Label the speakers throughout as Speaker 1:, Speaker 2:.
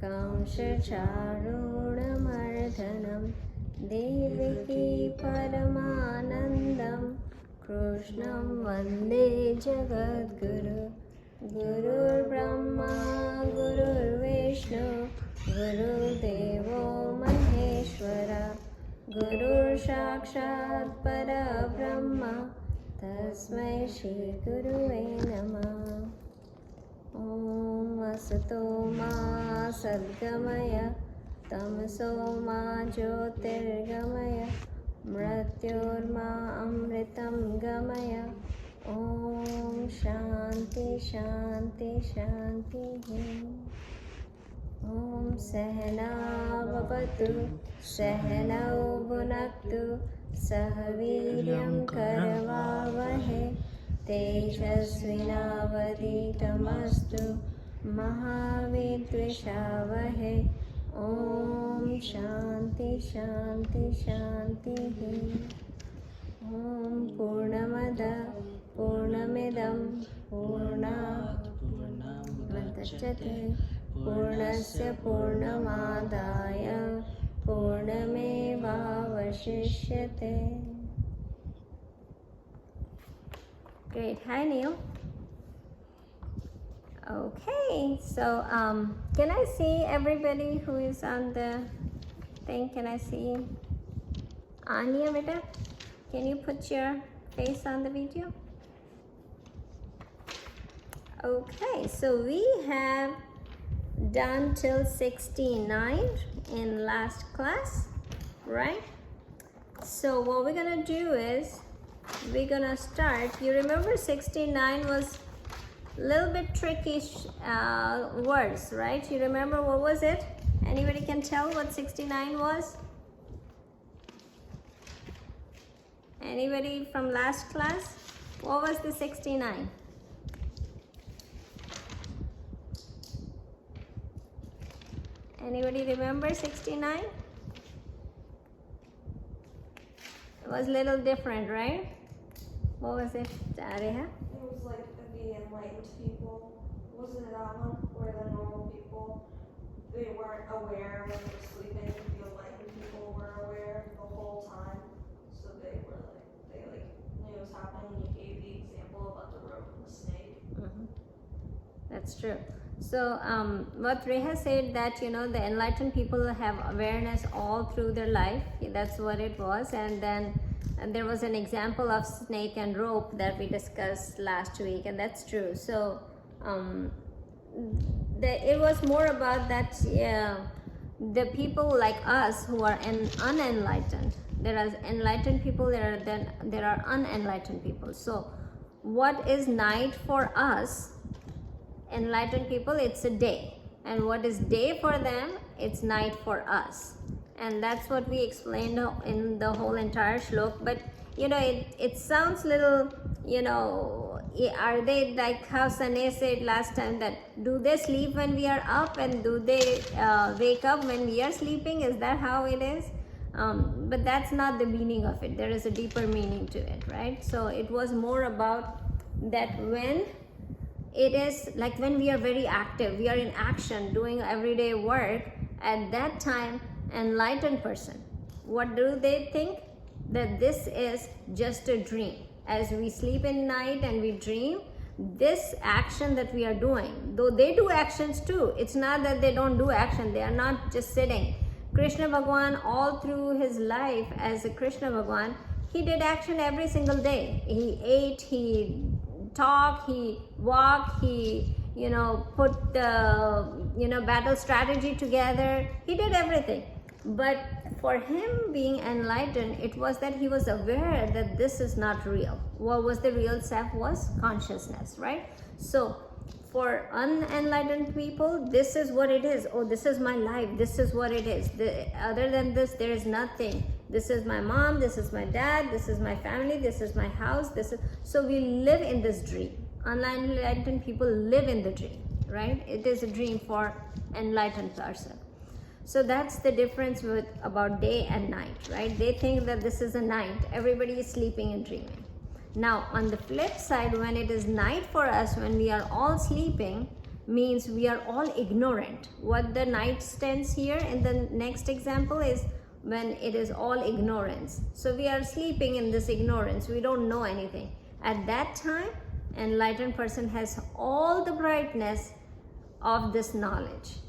Speaker 1: कंसचारूढमर्दनं देवकी परमानन्दं कृष्णं वन्दे जगद्गुरु गुरुर्ब्रह्मा गुरुर्विष्णु गुरुदेवो महेश्वरा गुरुर्साक्षात् परब्रह्म तस्मै श्रीगुरुवे नमः। ॐ वसतो मा सद्गमय तमसो मा ज्योतिर्गमय मृत्योर्मा अमृतं गमय। ॐ शान्ति शान्ति शान्तिः। ॐ सहना भवतु सहनौ भुनक्तु सह वीर्यं करवावहै तेजस्विनावधीतमस्तु मा विद्विषावहै। ॐ शान्ति शान्ति शान्तिः। ॐ पूर्णमदः पूर्णमिदं पूर्णात् पूर्णमुदच्यते पूर्णस्य पूर्णमादाय पूर्णमेवावशिष्यते। Great. Hi, Neil. Okay, so can I see everybody who is on the thing? Can I see Anya, beta? Can you put your face on the video? Okay, so we have done till 69 in last class, right? So what we're gonna do is we're gonna start. You remember 69 was a little bit tricky words, right? You remember what was it? Anybody can tell what 69 was? Anybody from last class? What was the 69? Anybody remember 69? It was a little different, right? What was it, Areha?
Speaker 2: It was like the enlightened people. Wasn't it that one? Where the normal people, they weren't aware when they were sleeping. The enlightened people were aware the whole time. So they knew it was happening. And you gave the example about the rope and the snake.
Speaker 1: Mm-hmm. That's true. So what Reha said that, you know, the enlightened people have awareness all through their life. That's what it was. And then there was an example of snake and rope that we discussed last week, and that's true. So it was more about that the people like us who are unenlightened. There are enlightened people, there are unenlightened people. So what is night for us enlightened people? It's a day. And what is day for them? It's night for us. And that's what we explained in the whole entire shlok. But you know, it sounds little, you know, are they like how Sane said last time, that do they sleep when we are up and do they wake up when we are sleeping? Is that how it is? But that's not the meaning of it. There is a deeper meaning to it, right? So it was more about that when it is like when we are very active, we are in action, doing everyday work, at that time, enlightened person, what do they think? That this is just a dream. As we sleep in night and we dream, this action that we are doing, though they do actions too, it's not that they don't do action, they are not just sitting. Krishna Bhagwan, all through his life as a Krishna Bhagwan, he did action every single day. He ate, he talked, he walked, he, you know, put the, you know, battle strategy together. He did everything. But for him being enlightened, it was that he was aware that this is not real. What was the real self was consciousness, right? So for unenlightened people, this is what it is. Oh, this is my life. This is what it is. Other than this, there is nothing. This is my mom. This is my dad. This is my family. This is my house. This is, so we live in this dream. Unenlightened people live in the dream, right? It is a dream for enlightened person. So that's the difference with about day and night, right? They think that this is a night. Everybody is sleeping and dreaming. Now, on the flip side, when it is night for us, when we are all sleeping, means we are all ignorant. What the knight stands here in the next example is when it is all ignorance. So we are sleeping in this ignorance, we don't know anything. At that time, enlightened person has all the brightness of this knowledge,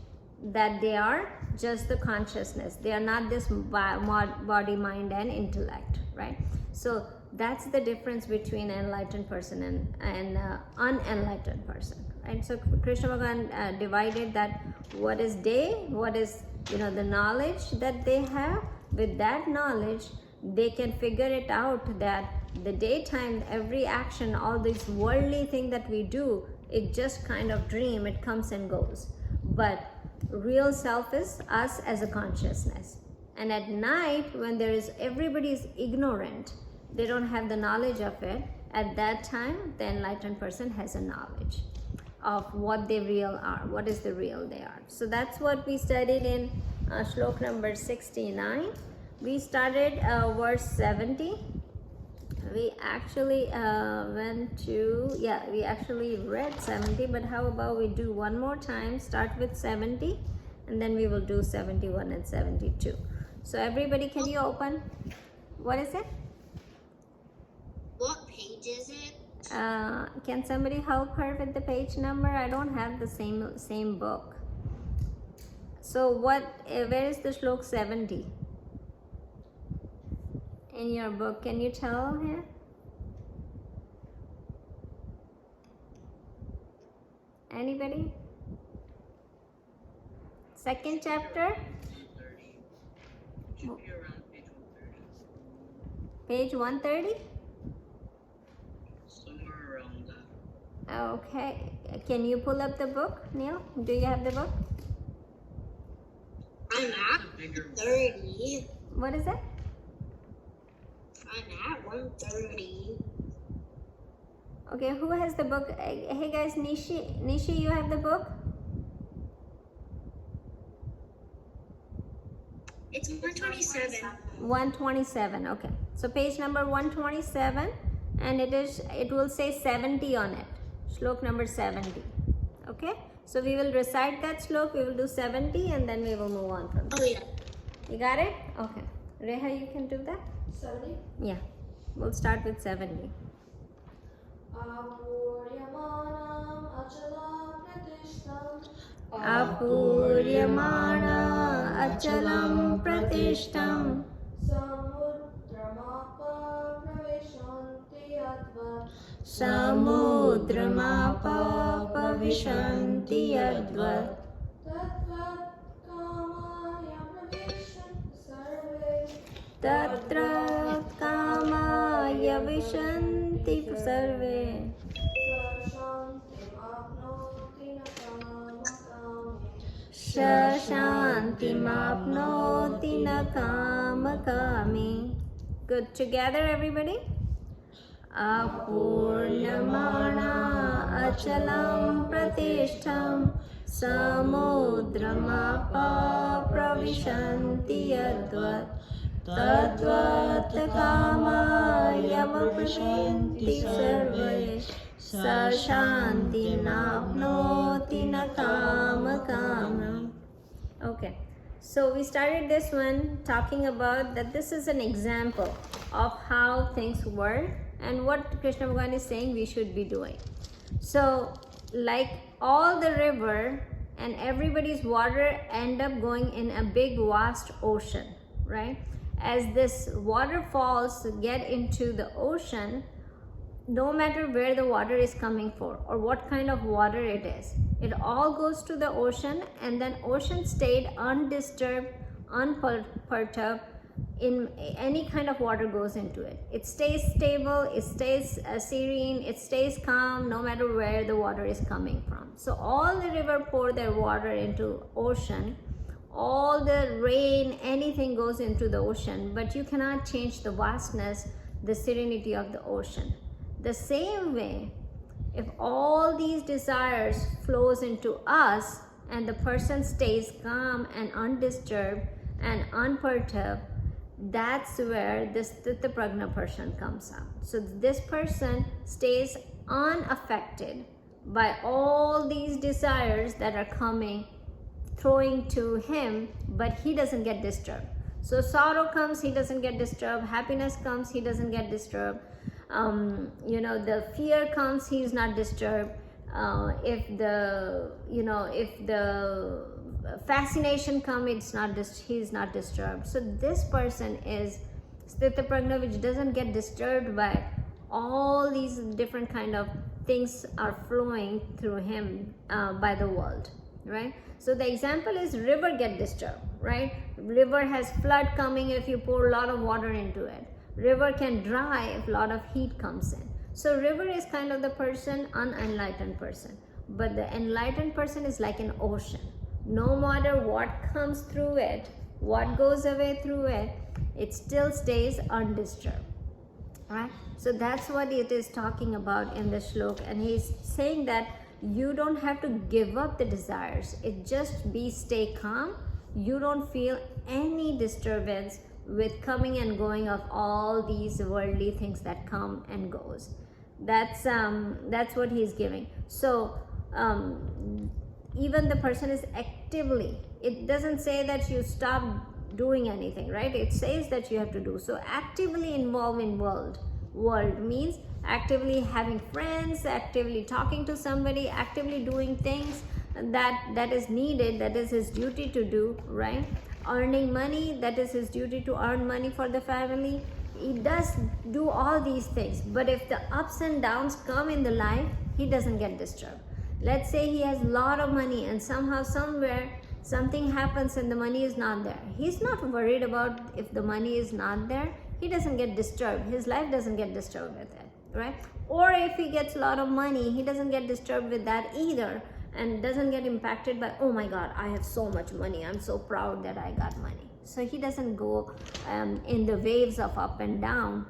Speaker 1: that they are just the consciousness, they are not this body, mind and intellect, right? So that's the difference between an enlightened person and unenlightened person, right? So Krishna Bhagavan divided that what is day, what is the knowledge that they have. With that knowledge they can figure it out that the daytime, every action, all these worldly thing that we do, it just kind of dream, it comes and goes. But real self is us as a consciousness. And at night, when everybody is ignorant, they don't have the knowledge of it, at that time the enlightened person has a knowledge of what they real are, what is the real they are. So that's what we studied in shlok number 69. We started verse 70. We actually we actually read 70, but how about we do one more time, start with 70 and then we will do 71 and 72. So everybody, can you open? What is it?
Speaker 3: What page is it?
Speaker 1: Can somebody help her with the page number? I don't have the same book. So where is the shlok 70 in your book? Can you tell here? Anybody? Second chapter?
Speaker 3: Should be around
Speaker 1: Page
Speaker 3: page 130.
Speaker 1: 130?
Speaker 3: Somewhere around that.
Speaker 1: Okay. Can you pull up the book, Neil? Do you have the book?
Speaker 3: I'm at 30.
Speaker 1: What is it?
Speaker 3: I'm at 130.
Speaker 1: Okay, who has the book? Hey guys, Nishi, you have the book?
Speaker 3: It's 127.
Speaker 1: 127. Okay, so page number 127, and it will say 70 on it. Shlok number 70. Okay, so we will recite that shlok. We will do 70 and then we will move on from there.
Speaker 3: Oh yeah.
Speaker 1: You got it? Okay. Reha, you can do that?
Speaker 2: 70.
Speaker 1: Yeah. We'll start with 70.
Speaker 2: Apuryamanam achalam pratishtam.
Speaker 1: Apuryamana achalam pratishtam.
Speaker 2: Samudramapa pravishanti advat.
Speaker 1: Samudramapa pavishanti advat.
Speaker 2: Tatvat kamaya pravishanti sarve.
Speaker 1: Tatra kamaya vishanti sarve.
Speaker 2: Sashantim
Speaker 1: Shantimapnoti
Speaker 2: apnoti
Speaker 1: na kamakami. Good. Together, everybody. Apurnamana achalam pratishtam. Samudramapa pravishanti advat. Tadvat kamaya vishanti sarve. Sashanti napnoti na kamakam. Okay, so we started this one talking about that this is an example of how things work and what Krishna Bhagavan is saying we should be doing. So like all the river and everybody's water end up going in a big vast ocean, right? As this waterfalls get into the ocean, no matter where the water is coming from or what kind of water it is, it all goes to the ocean, and then ocean stayed undisturbed, unperturbed. In any kind of water goes into it, it stays stable, it stays serene, it stays calm no matter where the water is coming from. So all the river pour their water into ocean, all the rain, anything goes into the ocean, but you cannot change the vastness, the serenity of the ocean. The same way, if all these desires flows into us and the person stays calm and undisturbed and unperturbed, that's where this Sthitta Prajna person comes out. So this person stays unaffected by all these desires that are coming, throwing to him, but he doesn't get disturbed. So sorrow comes, he doesn't get disturbed. Happiness comes, he doesn't get disturbed. The fear comes, he's not disturbed. If the fascination comes, he's not disturbed. So this person is Sthita Prajna, which doesn't get disturbed by all these different kind of things are flowing through him by the world, right? So the example is river get disturbed, right? River has flood coming if you pour a lot of water into it. River can dry if a lot of heat comes in. So river is kind of the person, unenlightened person. But the enlightened person is like an ocean. No matter what comes through it, what goes away through it, it still stays undisturbed. Right? So that's what it is talking about in the shlok. And he's saying that you don't have to give up the desires. It just stay calm. You don't feel any disturbance with coming and going of all these worldly things that come and goes. That's what he's giving. So even the person is actively, it doesn't say that you stop doing anything, right? It says that you have to do. So actively involved in world means actively having friends, actively talking to somebody, actively doing things that is needed, that is his duty to do, right? Earning money, that is his duty to earn money for the family. He does do all these things, but if the ups and downs come in the life, he doesn't get disturbed. Let's say he has a lot of money and somehow somewhere something happens and the money is not there. He's not worried about if the money is not there. He doesn't get disturbed. His life doesn't get disturbed with it, right? Or if he gets a lot of money, he doesn't get disturbed with that either, and doesn't get impacted by, oh my God, I have so much money, I'm so proud that I got money. So he doesn't go in the waves of up and down.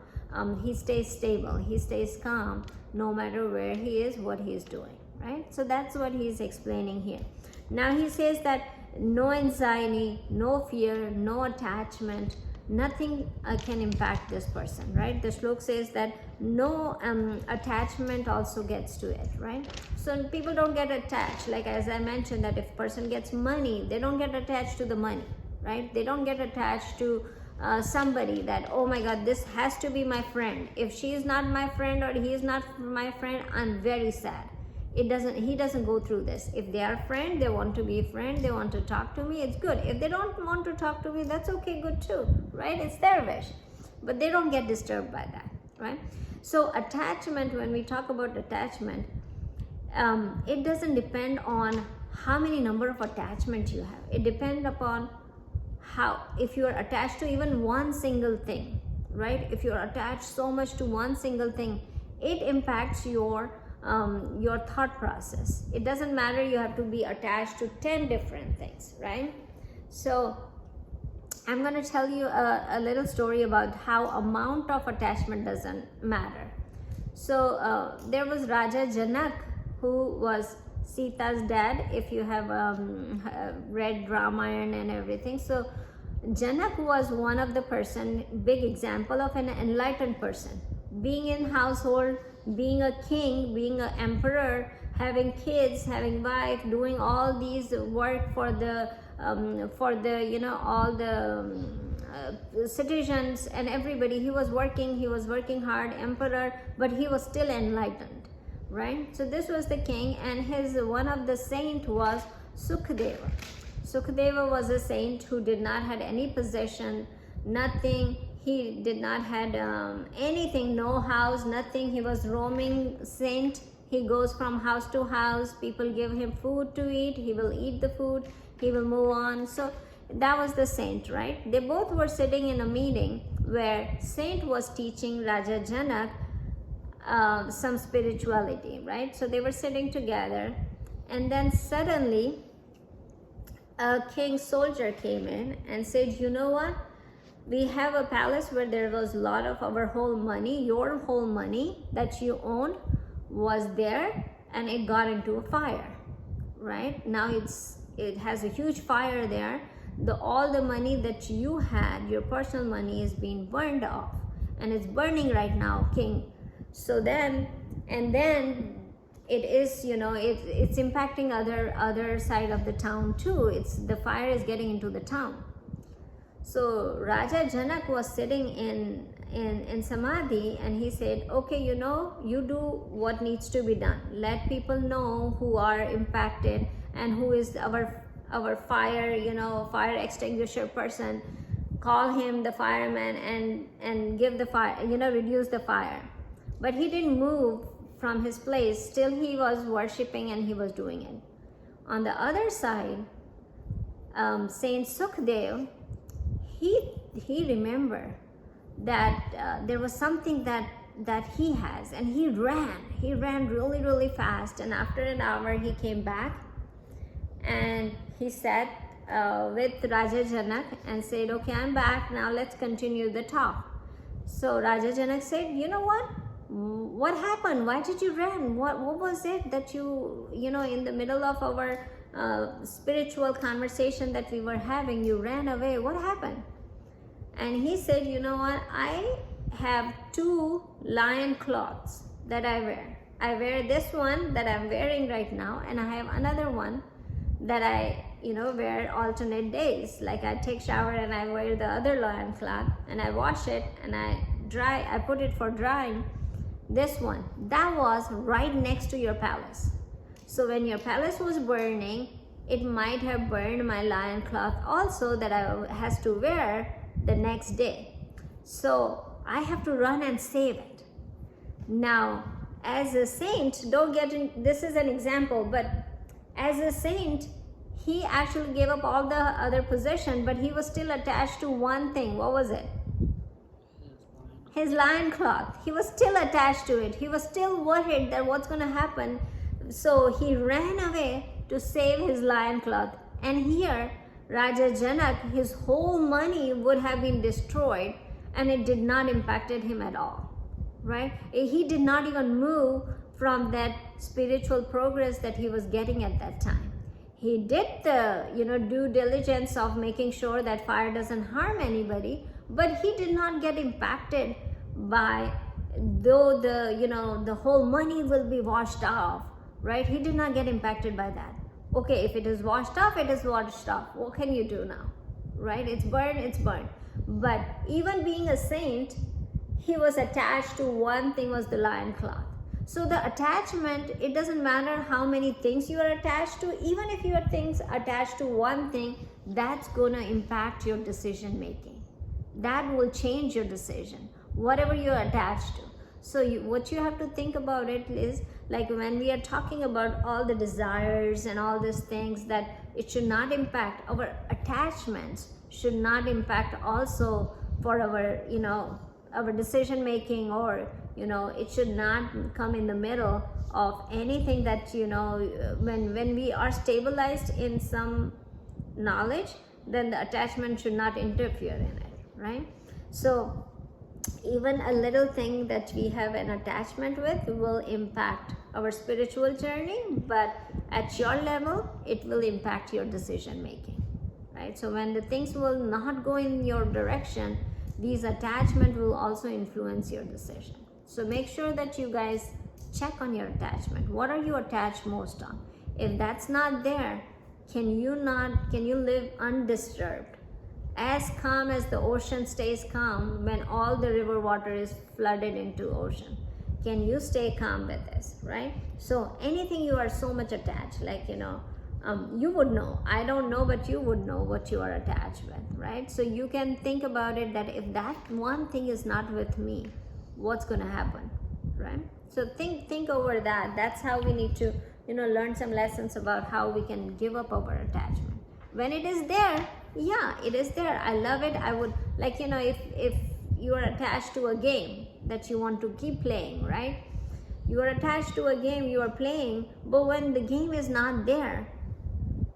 Speaker 1: He stays stable, he stays calm, no matter where he is, what he is doing, right? So that's what he's explaining here. Now he says that no anxiety, no fear, no attachment, nothing can impact this person, right? The shlok says that no attachment also gets to it, right? So people don't get attached, like as I mentioned, that if person gets money, they don't get attached to the money, right? They don't get attached to somebody that, oh my God, this has to be my friend. If she is not my friend or he is not my friend, I'm very sad. He doesn't go through this. If they are friend, they want to be a friend, they want to talk to me, it's good. If they don't want to talk to me, that's okay, good too, right? It's their wish, but they don't get disturbed by that, right? So attachment, when we talk about attachment, it doesn't depend on how many number of attachments you have. It depends upon if you are attached to even one single thing, right? If you're attached so much to one single thing, it impacts your thought process. It doesn't matter, you have to be attached to 10 different things, right? So I'm going to tell you a little story about how amount of attachment doesn't matter. So there was Raja Janak, who was Sita's dad, if you have read Ramayana and everything. So Janak was one of the person, big example of an enlightened person, being in household, being a king, being an emperor, having kids, having wife, doing all these work for the all the citizens and everybody. He was working hard, emperor, but he was still enlightened, right? So this was the king, and one of the saint was Sukadeva. Sukadeva was a saint who did not have any possession, nothing. He did not had anything, no house, nothing. He was roaming saint. He goes from house to house. People give him food to eat. He will eat the food. He will move on. So that was the saint, right? They both were sitting in a meeting where saint was teaching Raja Janak some spirituality, right? So they were sitting together, and then suddenly a king's soldier came in and said, you know what? We have a palace where there was a lot of our whole money, your whole money that you owned was there, and it got into a fire, right? Now it has a huge fire there. All the money that you had, your personal money, is being burned off, and it's burning right now, king. So then it is, you know, it's impacting other side of the town too. It's the fire is getting into the town. So Raja Janak was sitting in samadhi, and he said, okay, you know, you do what needs to be done. Let people know who are impacted and who is our fire, you know, fire extinguisher person. Call him the fireman and give the fire, you know, reduce the fire. But he didn't move from his place. Still he was worshipping and he was doing it. On the other side, Saint Sukhdev, he remembered that there was something that he has, and he ran really fast, and after an hour he came back and he sat with Raja Janak and said, okay, I'm back now, let's continue the talk. So Raja Janak said, you know what happened? Why did you run? What was it that you know, in the middle of our spiritual conversation that we were having, you ran away? What happened? And he said, you know what, I have 2 lion cloths that I wear. I wear this one that I'm wearing right now, and I have another one that I, you know, wear alternate days. Like I take shower and I wear the other lion cloth, and I wash it and I put it for drying. This one, that was right next to your palace. So when your palace was burning, it might have burned my lion cloth also that I has to wear the next day. So I have to run and save it. Now, as a saint, don't get in, this is an example, but as a saint, he actually gave up all the other possession, but he was still attached to one thing. What was it? His lion cloth. He was still attached to it. He was still worried that what's going to happen. So he ran away to save his lion cloth. And here, Raja Janak, his whole money would have been destroyed, and it did not impacted him at all, right? He did not even move from that spiritual progress that he was getting at that time. He did the, you know, due diligence of making sure that fire doesn't harm anybody, but he did not get impacted by, though the, you know, the whole money will be washed off, right? He did not get impacted by that. Okay, if it is washed off, it is washed off. What can you do now, right? It's burned, it's burned. But even being a saint, he was attached to one thing, was the lion cloth. So the attachment, it doesn't matter how many things you are attached to, even if your things attached to one thing, that's gonna impact your decision making. That will change your decision, whatever you're attached to. So what you have to think about it is, like when we are talking about all the desires and all these things, that it should not impact our attachments, should not impact also for our, you know, our decision making, or, you know, it should not come in the middle of anything that, you know, when we are stabilized in some knowledge, then the attachment should not interfere in it, right? So even a little thing that we have an attachment with will impact our spiritual journey, but at your level, it will impact your decision making, right? So when the things will not go in your direction, these attachment will also influence your decision. So make sure that you guys check on your attachment. What are you attached most on? If that's not there, can you live undisturbed, as calm as the ocean stays calm when all the river water is flooded into ocean? Can you stay calm with this, right? So anything you are so much attached, like, you know, you would know, I don't know, but you would know what you are attached with, right? So you can think about it, that if that one thing is not with me, what's going to happen, right? So think over that. That's how we need to, you know, learn some lessons about how we can give up our attachment. When it is there, yeah, it is there. I love it. I would, like, you know, if you are attached to a game that you want to keep playing, right? You are attached to a game you are playing, but when the game is not there,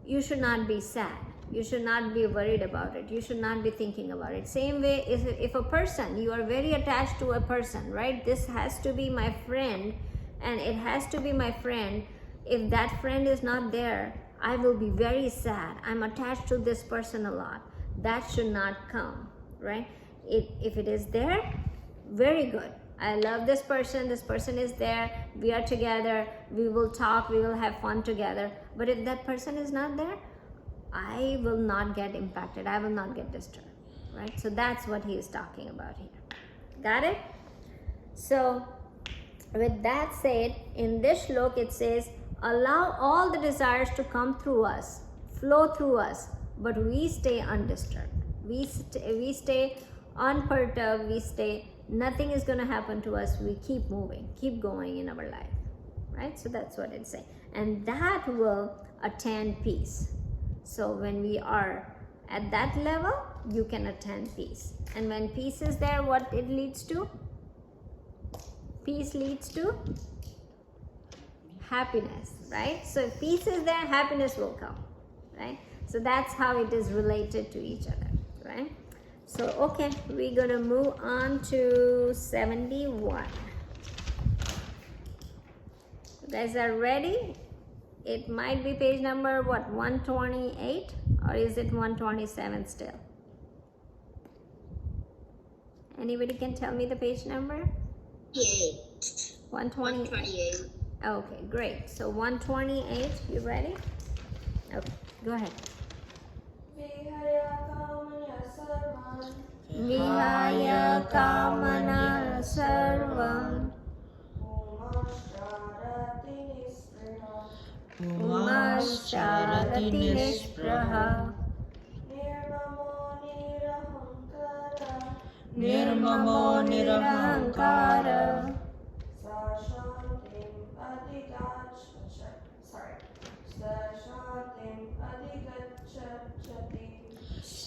Speaker 1: you should not be sad. You should not be worried about it. You should not be thinking about it. Same way, if a person, you are very attached to a person, right? This has to be my friend, and it has to be my friend. If that friend is not there, I will be very sad. I'm attached to this person a lot. That should not come, right? If it is there, very good. I love this person is there, we are together, we will talk, we will have fun together. But if that person is not there, I will not get impacted, I will not get disturbed, right? So that's what he is talking about here. Got it? So with that said, in this shlok it says, allow all the desires to come through us, flow through us, but we stay undisturbed. We stay unperturbed, we stay, nothing is going to happen to us, we keep moving, keep going in our life, right? So that's what it's saying. And that will attain peace. So when we are at that level, you can attain peace. And when peace is there, what it leads to? Peace leads to happiness, right? So if peace is there, happiness will come, right? So that's how it is related to each other, right? So okay, we're gonna move on to 71. You guys are ready? It might be page number what, 128, or is it 127 still? Anybody can tell me the page number? 128. Okay, great. So 128, you ready? Okay, go ahead. Vihaya kamana sarvam umascharati nispraha nirmamo nirahankara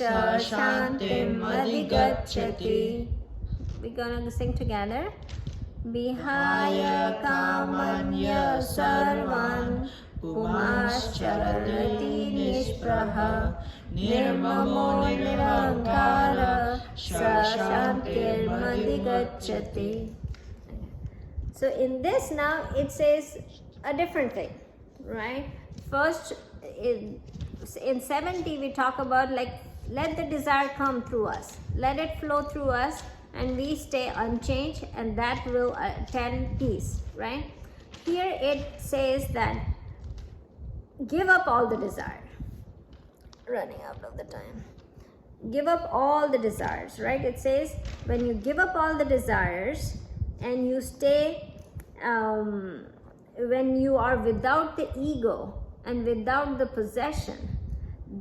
Speaker 1: Shantim adhigacchati. We're gonna sing together. Vihaya kamanya sarvan umascharati nispraha nirmamo nirahankara shantim adhigacchati. So in this now it says a different thing, right? First in 70 we talk about like, let the desire come through us, let it flow through us, and we stay unchanged, and that will attain peace, right? Here it says that give up all the desire. Running out of the time. Give up all the desires, right? It says when you give up all the desires and you stay, when you are without the ego and without the possession,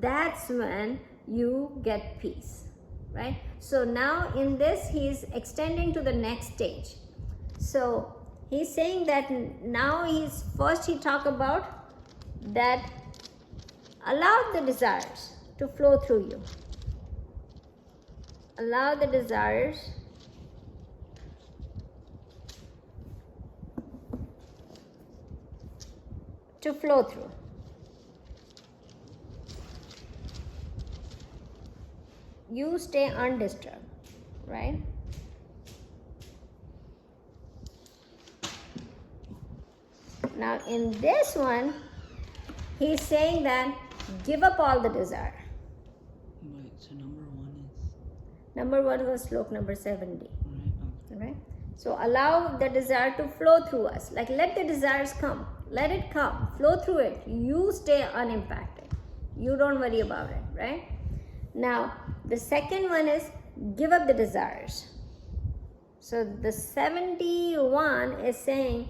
Speaker 1: that's when you get peace, right? So now in this he's extending to the next stage. So he's saying that now he talk about that allow the desires to flow through you. Allow the desires to flow through. You stay undisturbed, right? Now in this one, he's saying that give up all the desire.
Speaker 4: Wait, so
Speaker 1: Number one was slok number 70.
Speaker 4: right?
Speaker 1: Right? So allow the desire to flow through us. Like let the desires come. Let it come. Flow through it. You stay unimpacted. You don't worry about it, right? Now, the second one is give up the desires. So the 71 is saying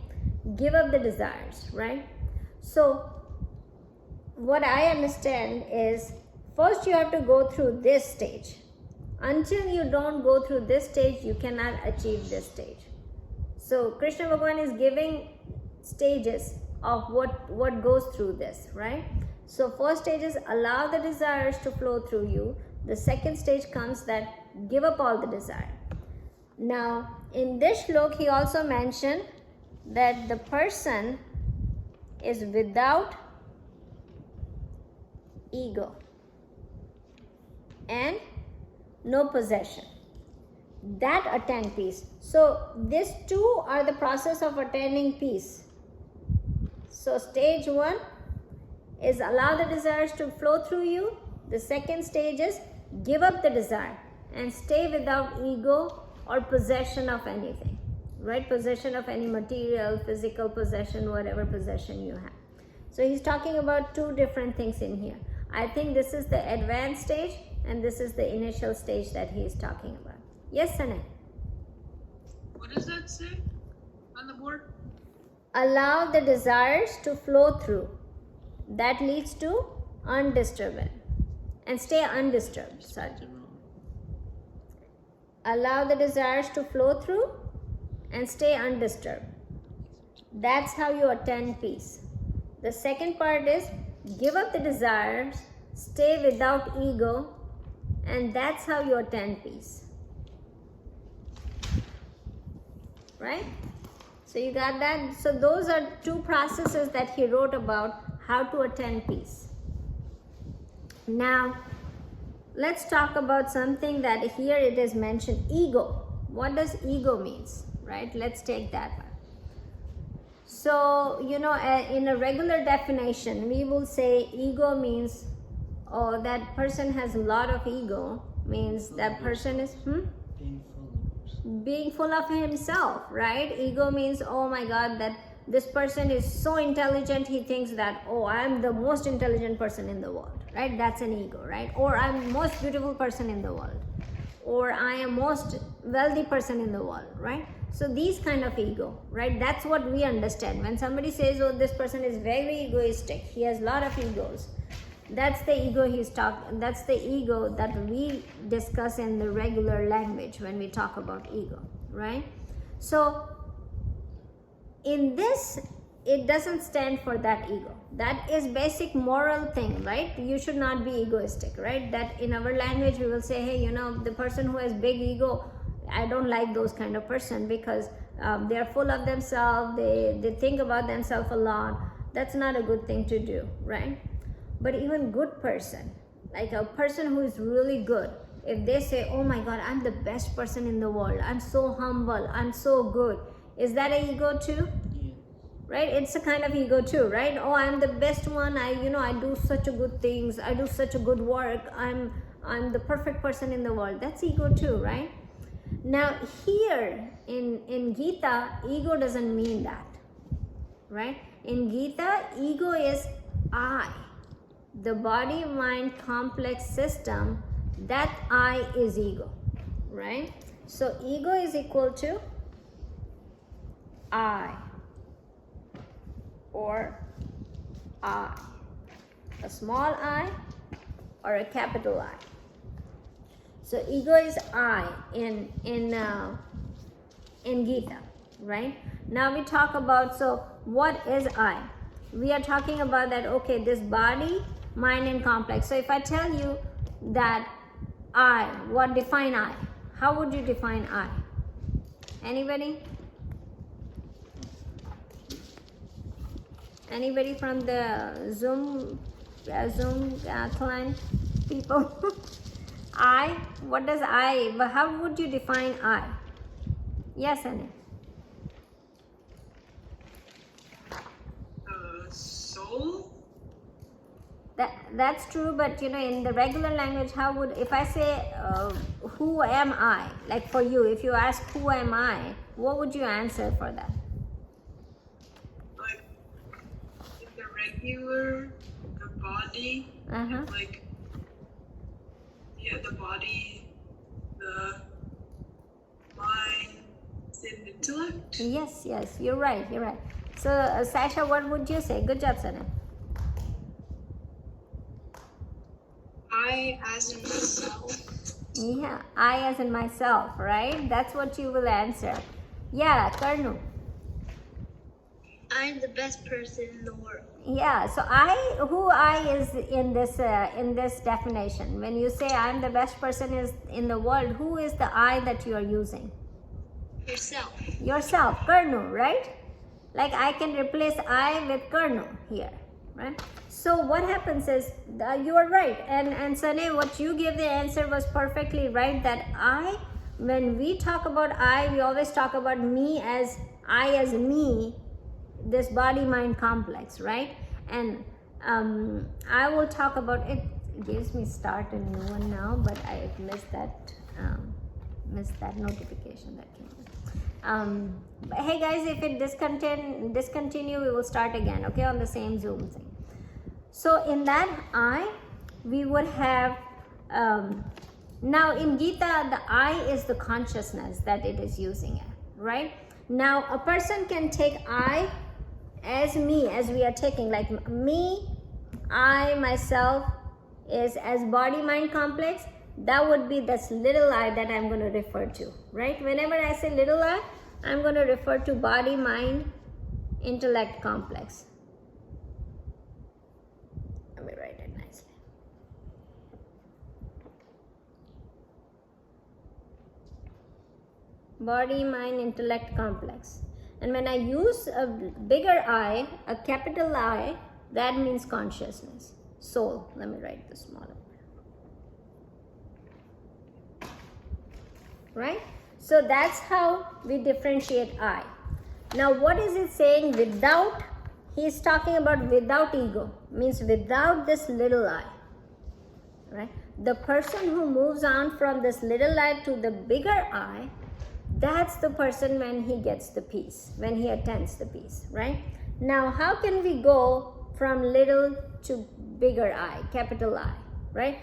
Speaker 1: give up the desires, right? So what I understand is first you have to go through this stage. Until you don't go through this stage, you cannot achieve this stage. So Krishna Bhagavan is giving stages of what goes through this, right? So first stage is allow the desires to flow through you. The second stage comes that give up all the desire. Now in this shlok he also mentioned that the person is without ego and no possession. That attain peace. So these two are the process of attaining peace. So stage one is allow the desires to flow through you. The second stage is give up the desire and stay without ego or possession of anything. right? Possession of any material, physical possession, whatever possession you have. So he's talking about two different things in here. I think this is the advanced stage and this is the initial stage that he is talking about. Yes, Sanay?
Speaker 5: What does that say on the board?
Speaker 1: Allow the desires to flow through. That leads to undisturbed. And stay undisturbed. Sorry. Allow the desires to flow through and stay undisturbed. That's how you attain peace. The second part is give up the desires, stay without ego, and that's how you attain peace. Right? So you got that? So those are two processes that he wrote about how to attain peace. Now, let's talk about something that here it is mentioned, ego. What does ego means? Right? Let's take that one. So, in a regular definition, we will say ego means, oh, that person has a lot of ego, means that person is, being full of himself, right? Ego means, oh my God, that this person is so intelligent, he thinks that, oh, I'm the most intelligent person in the world, right? That's an ego, right? Or I'm the most beautiful person in the world, or I am most wealthy person in the world, right? So these kind of ego, right? That's what we understand. When somebody says, oh, this person is very egoistic, he has a lot of egos, that's the ego he's talking, that's the ego that we discuss in the regular language when we talk about ego, right? So in this, it doesn't stand for that ego. That is basic moral thing, right? You should not be egoistic, right? That in our language we will say, hey, the person who has big ego, I don't like those kind of person because they're full of themselves, they think about themselves a lot. That's not a good thing to do, right? But even good person, like a person who is really good, if they say, oh my God, I'm the best person in the world, I'm so humble, I'm so good, is that an ego too?
Speaker 4: Yeah.
Speaker 1: Right? It's a kind of ego too, right? Oh, I'm the best one, I do such a good things, I do such a good work, I'm the perfect person in the world. That's ego too, right? Now here in Gita, ego doesn't mean that, right? In Gita, ego is I. The body-mind complex system, that I is ego, right? So ego is equal to I or I, a small I or a capital I. So ego is I in Gita, right? Now we talk about, so what is I? We are talking about that, okay, this body, mind and complex. So if I tell you that I, what define I? How would you define I? Anybody? Anybody from the Zoom client people? I, what does I, but how would you define I? Yes, Annie.
Speaker 5: Soul?
Speaker 1: That's true, but in the regular language, how would, if I say, who am I? Like for you, if you ask who am I, what would you answer for that?
Speaker 5: Like, in the regular, the body, like, yeah, the body, the mind, and intellect?
Speaker 1: Yes, you're right. So, Sasha, what would you say? Good job, Sana.
Speaker 3: I as in myself.
Speaker 1: Yeah, I as in myself, right? That's what you will answer. Yeah, Karnu.
Speaker 3: I'm the best person in the world.
Speaker 1: Yeah, so who I is in this definition. When you say I'm the best person is in the world, who is the I that you are using?
Speaker 3: Yourself.
Speaker 1: Yourself, Karnu, right? Like I can replace I with Karnu here, right? So what happens is, you are right, and Sane, what you gave the answer was perfectly right, that I, when we talk about I, we always talk about me as I as me, this body-mind complex, right? And I will talk about it. It gives me start a new one now, but I missed that notification that came in. Hey guys, if it discontinue, we will start again, okay, on the same Zoom thing. So in that I, we would have, now in Gita, the I is the consciousness that it is using it, right? Now a person can take I as me, as we are taking, like me, I, myself, is as body mind complex. That would be this little I that I'm going to refer to, right? Whenever I say little I, I'm going to refer to body mind intellect complex. Let me write it nicely. Body mind intellect complex. And when I use a bigger I, a capital I, that means consciousness, soul. Let me write this smaller. Right? So that's how we differentiate I. Now what is it saying without? He's talking about without ego, means without this little I. Right? The person who moves on from this little I to the bigger I, that's the person when he gets the peace, when he attains the peace, right? Now how can we go from little to bigger I, capital I, right?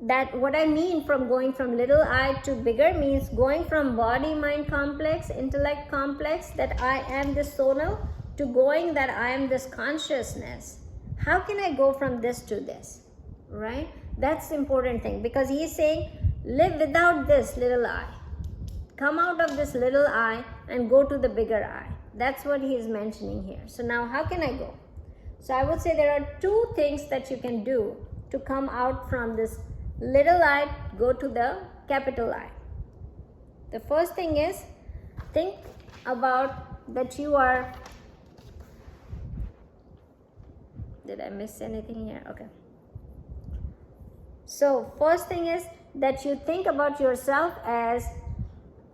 Speaker 1: That what I mean from going from little I to bigger means going from body mind complex, intellect complex, that I am this sonal, to going that I am this consciousness. How can I go from this to this, right? That's the important thing, because he is saying live without this little I. Come out of this little I and go to the bigger I. That's what he is mentioning here. So now how can I go? So I would say there are two things that you can do to come out from this little I, go to the capital I. The first thing is, think about that you are, did I miss anything here? Okay. So first thing is that you think about yourself as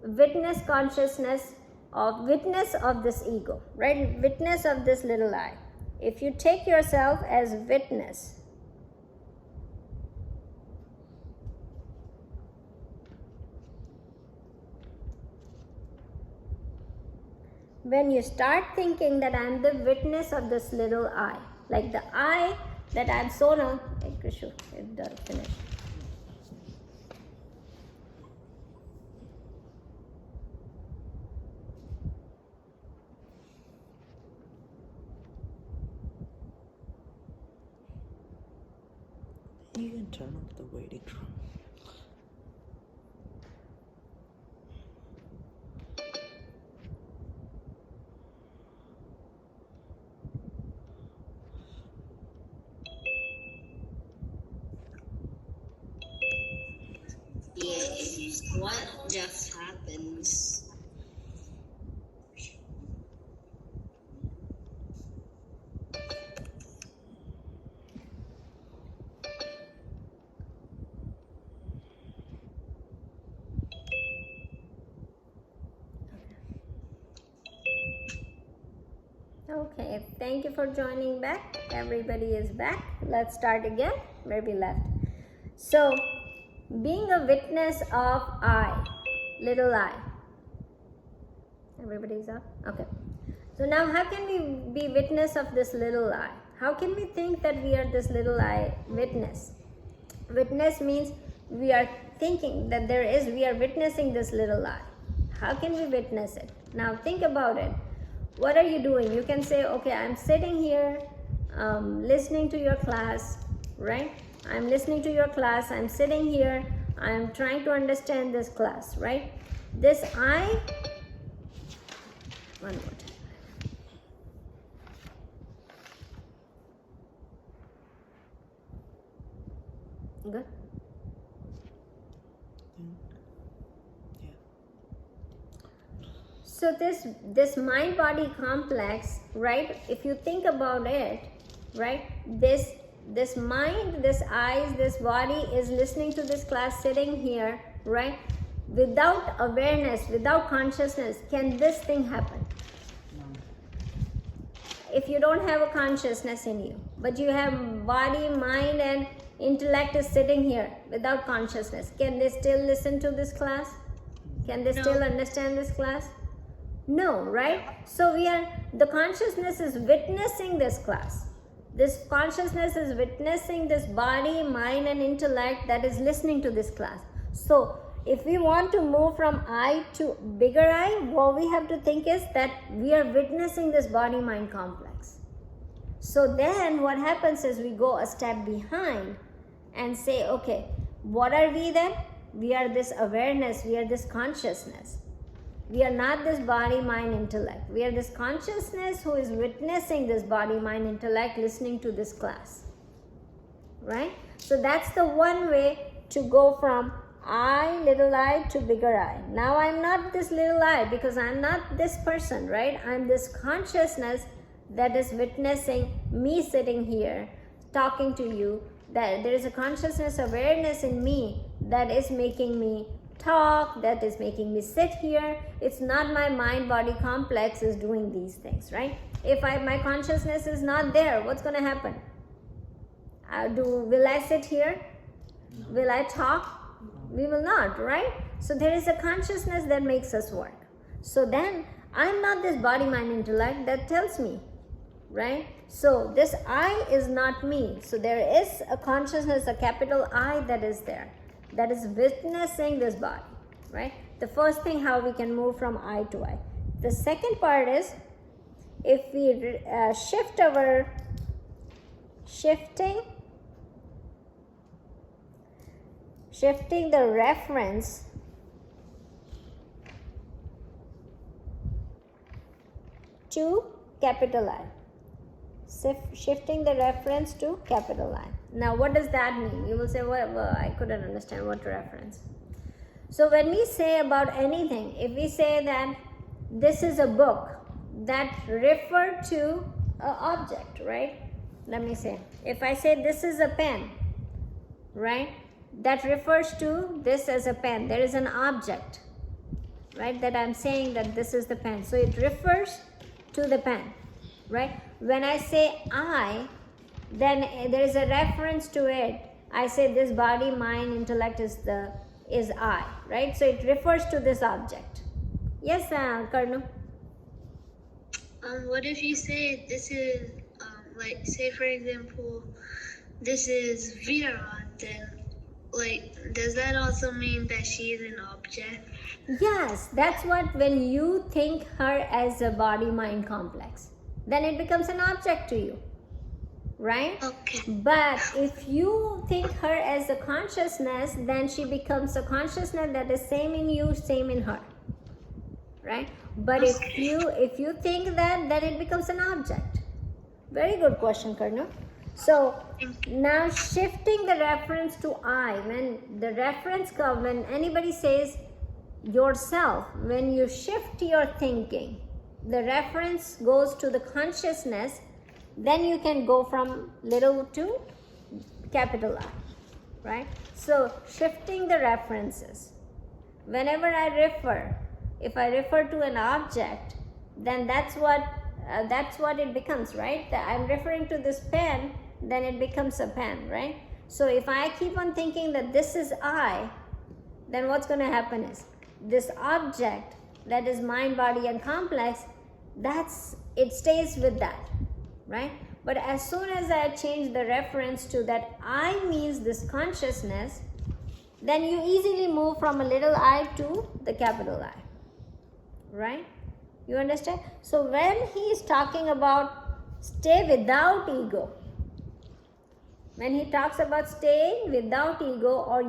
Speaker 1: witness consciousness of witness of this ego, right? Witness of this little I. If you take yourself as witness, when you start thinking that I'm the witness of this little I, like the I that I'm sonal, it does finish.
Speaker 4: You can turn off the waiting room.
Speaker 3: Yes. What just happens?
Speaker 1: Okay, thank you for joining back. Everybody is back. Let's start again where we left. So, being a witness of I, little I. Everybody's up? Okay. So now how can we be witness of this little I? How can we think that we are this little I witness? Witness means we are thinking that we are witnessing this little I. How can we witness it? Now think about it. What are you doing? You can say, okay, I'm sitting here listening to your class, right? I'm listening to your class, I'm sitting here, I'm trying to understand this class, right? This I, one more time. Good?
Speaker 4: Yeah.
Speaker 1: So this mind-body complex, right? If you think about it, right? This mind, this eyes, this body is listening to this class, sitting here, right? Without awareness, without consciousness, can this thing happen?
Speaker 4: No.
Speaker 1: If you don't have a consciousness in you, but you have body, mind, and intellect is sitting here without consciousness, can they still listen to this class? Can they
Speaker 5: No.
Speaker 1: still understand this class? No, right? So the consciousness is witnessing this class. This consciousness is witnessing this body, mind and intellect that is listening to this class. So if we want to move from I to bigger I, what we have to think is that we are witnessing this body mind complex. So then what happens is we go a step behind and say, okay, what are we then? We are this awareness, we are this consciousness. We are not this body, mind, intellect. We are this consciousness who is witnessing this body, mind, intellect, listening to this class. Right? So that's the one way to go from I, little I, to bigger I. Now I'm not this little I because I'm not this person, right? I'm this consciousness that is witnessing me sitting here, talking to you. That there is a consciousness awareness in me that is making me talk, that is making me sit here. It's not my mind body complex is doing these things, right? If my consciousness is not there, what's going to happen? Will I sit here?
Speaker 4: No.
Speaker 1: Will I talk? We will not, right? So there is a consciousness that makes us work. So then I'm not this body mind intellect that tells me, right? So this I is not me. So there is a consciousness, a capital I that is there, that is witnessing this body, right? The first thing, how we can move from I to I. The second part is, if we shifting the reference to capital I. Shifting the reference to capital I. Now what does that mean? You will say, well, I couldn't understand what reference. So when we say about anything, if we say that this is a book, that refer to an object, right? Let me say, if I say this is a pen, right? That refers to this as a pen. There is an object, right? That I'm saying that this is the pen. So it refers to the pen, right? When I say I, then there is a reference to it. I say this body, mind, intellect is I, right? So it refers to this object. Yes, Karnu?
Speaker 3: What if you say this is, like, say for example, this is Vera, then, like, does that also mean that she is an object?
Speaker 1: Yes, that's what, when you think her as a body-mind complex, then it becomes an object to you, right?
Speaker 3: Okay.
Speaker 1: But if you think her as a consciousness, then she becomes a consciousness that is same in you, same in her, right? But if you think that, then it becomes an object. Very good question, Karna. So now shifting the reference to I, when the reference comes, when anybody says yourself, when you shift your thinking, the reference goes to the consciousness, then you can go from little to capital I, right? So shifting the references. Whenever I refer, if I refer to an object, then that's what it becomes, right? I'm referring to this pen, then it becomes a pen, right? So if I keep on thinking that this is I, then what's going to happen is this object that is mind, body and complex, it stays with that, right? But as soon as I change the reference to that I means this consciousness, then you easily move from a little I to the capital I, right? You understand? So when he is talking about stay without ego, when he talks about staying without ego, or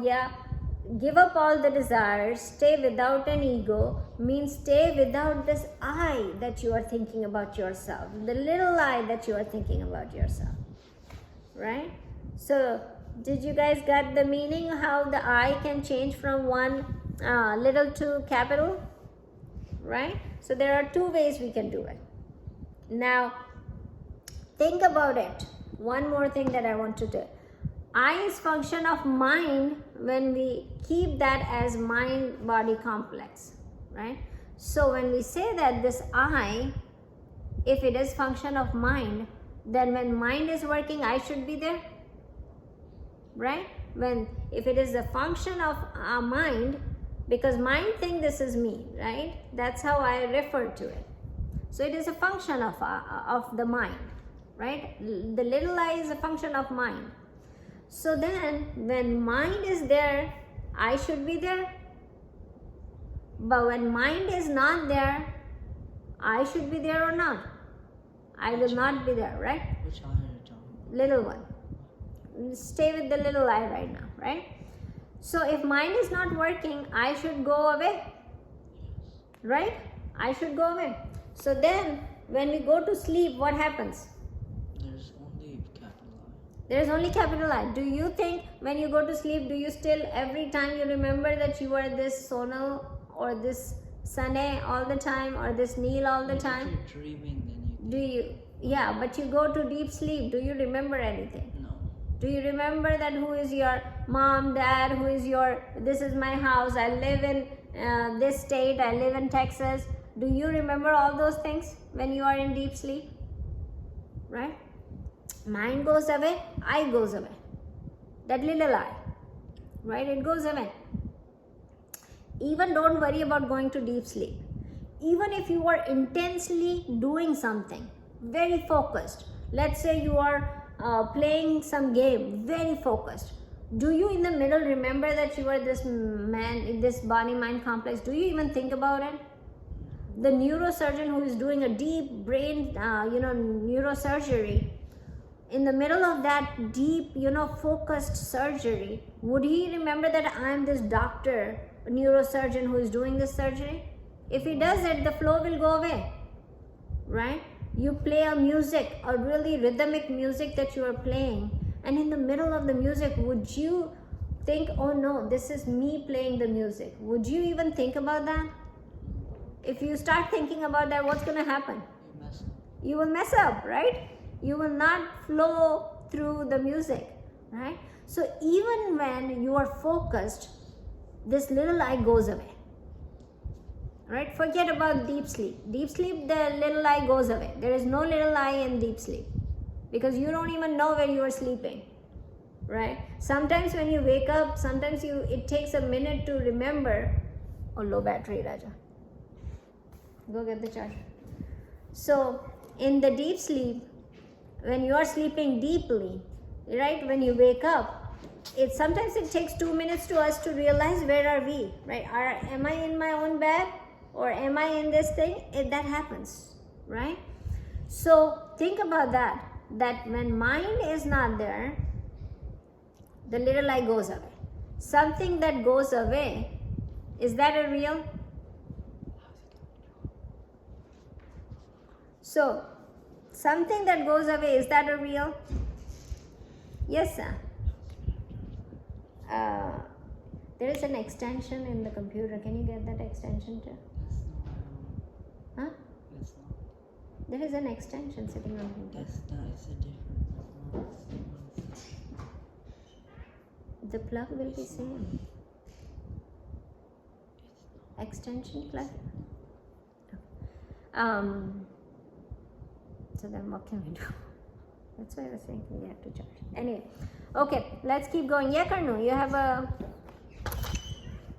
Speaker 1: give up all the desires, stay without an ego, means stay without this I that you are thinking about yourself, the little I that you are thinking about yourself, right? So did you guys get the meaning how the I can change from one little to capital, right? So there are two ways we can do it. Now think about it. One more thing that I want to do. I is function of mind when we keep that as mind-body complex, right? So when we say that this I, if it is function of mind, then when mind is working, I should be there, right? If it is a function of our mind, because mind think this is me, right? That's how I refer to it. So it is a function of the mind, right? The little I is a function of mind. So then when mind is there, I should be there. But when mind is not there, I should be there or not? I will not be there, right?
Speaker 4: Which eye are you talking
Speaker 1: Little one. Stay with the little I right now, right? So if mind is not working, I should go away, right? I should go away. So then when we go to sleep, what happens?
Speaker 4: There's only capital I.
Speaker 1: There is only capital I. Do you think when you go to sleep, do you still every time you remember that you are this Sonal or this Sane all the time or this Neil all the time?
Speaker 4: If you're dreaming, then you.
Speaker 1: Do you? Yeah, but you go to deep sleep. Do you remember anything?
Speaker 4: No.
Speaker 1: Do you remember that who is your mom, dad, who is your, this is my house, I live in this state, I live in Texas. Do you remember all those things when you are in deep sleep? Right? Mind goes away, I goes away. That little I, right? It goes away. Even don't worry about going to deep sleep. Even if you are intensely doing something, very focused. Let's say you are playing some game, very focused. Do you in the middle remember that you are this man in this body-mind complex? Do you even think about it? The neurosurgeon who is doing a deep brain, neurosurgery, in the middle of that deep, focused surgery, would he remember that I am this doctor, neurosurgeon who is doing this surgery? If he does it, the flow will go away, right? You play a music, a really rhythmic music that you are playing, and in the middle of the music, would you think, oh no, this is me playing the music? Would you even think about that? If you start thinking about that, what's going to happen?
Speaker 4: You mess up.
Speaker 1: You will mess up, right? You will not flow through the music, right? So even when you are focused, this little I goes away, right? Forget about deep sleep. Deep sleep, the little I goes away. There is no little I in deep sleep because you don't even know where you are sleeping, right? Sometimes when you wake up, sometimes it takes a minute to remember. Oh, low battery, Raja. Go get the charger. So in the deep sleep, when you are sleeping deeply, right? When you wake up, sometimes it takes 2 minutes to us to realize where are we, right? Am I in my own bed or am I in this thing? That happens, right? So think about that when mind is not there, the little I goes away. Something that goes away, is that a real? So something that goes away, is that a real? Yes, sir. There is an extension in the computer. Can you get that extension too?
Speaker 4: That's not.
Speaker 1: Huh?
Speaker 4: That's not.
Speaker 1: There is an extension sitting on the computer.
Speaker 4: That's not. It's a different. That's not.
Speaker 1: The plug will be same. Extension plug. So then what can we do? That's why I was saying we have to charge. Anyway, okay, let's keep going. Yeah, Karnu, you have a...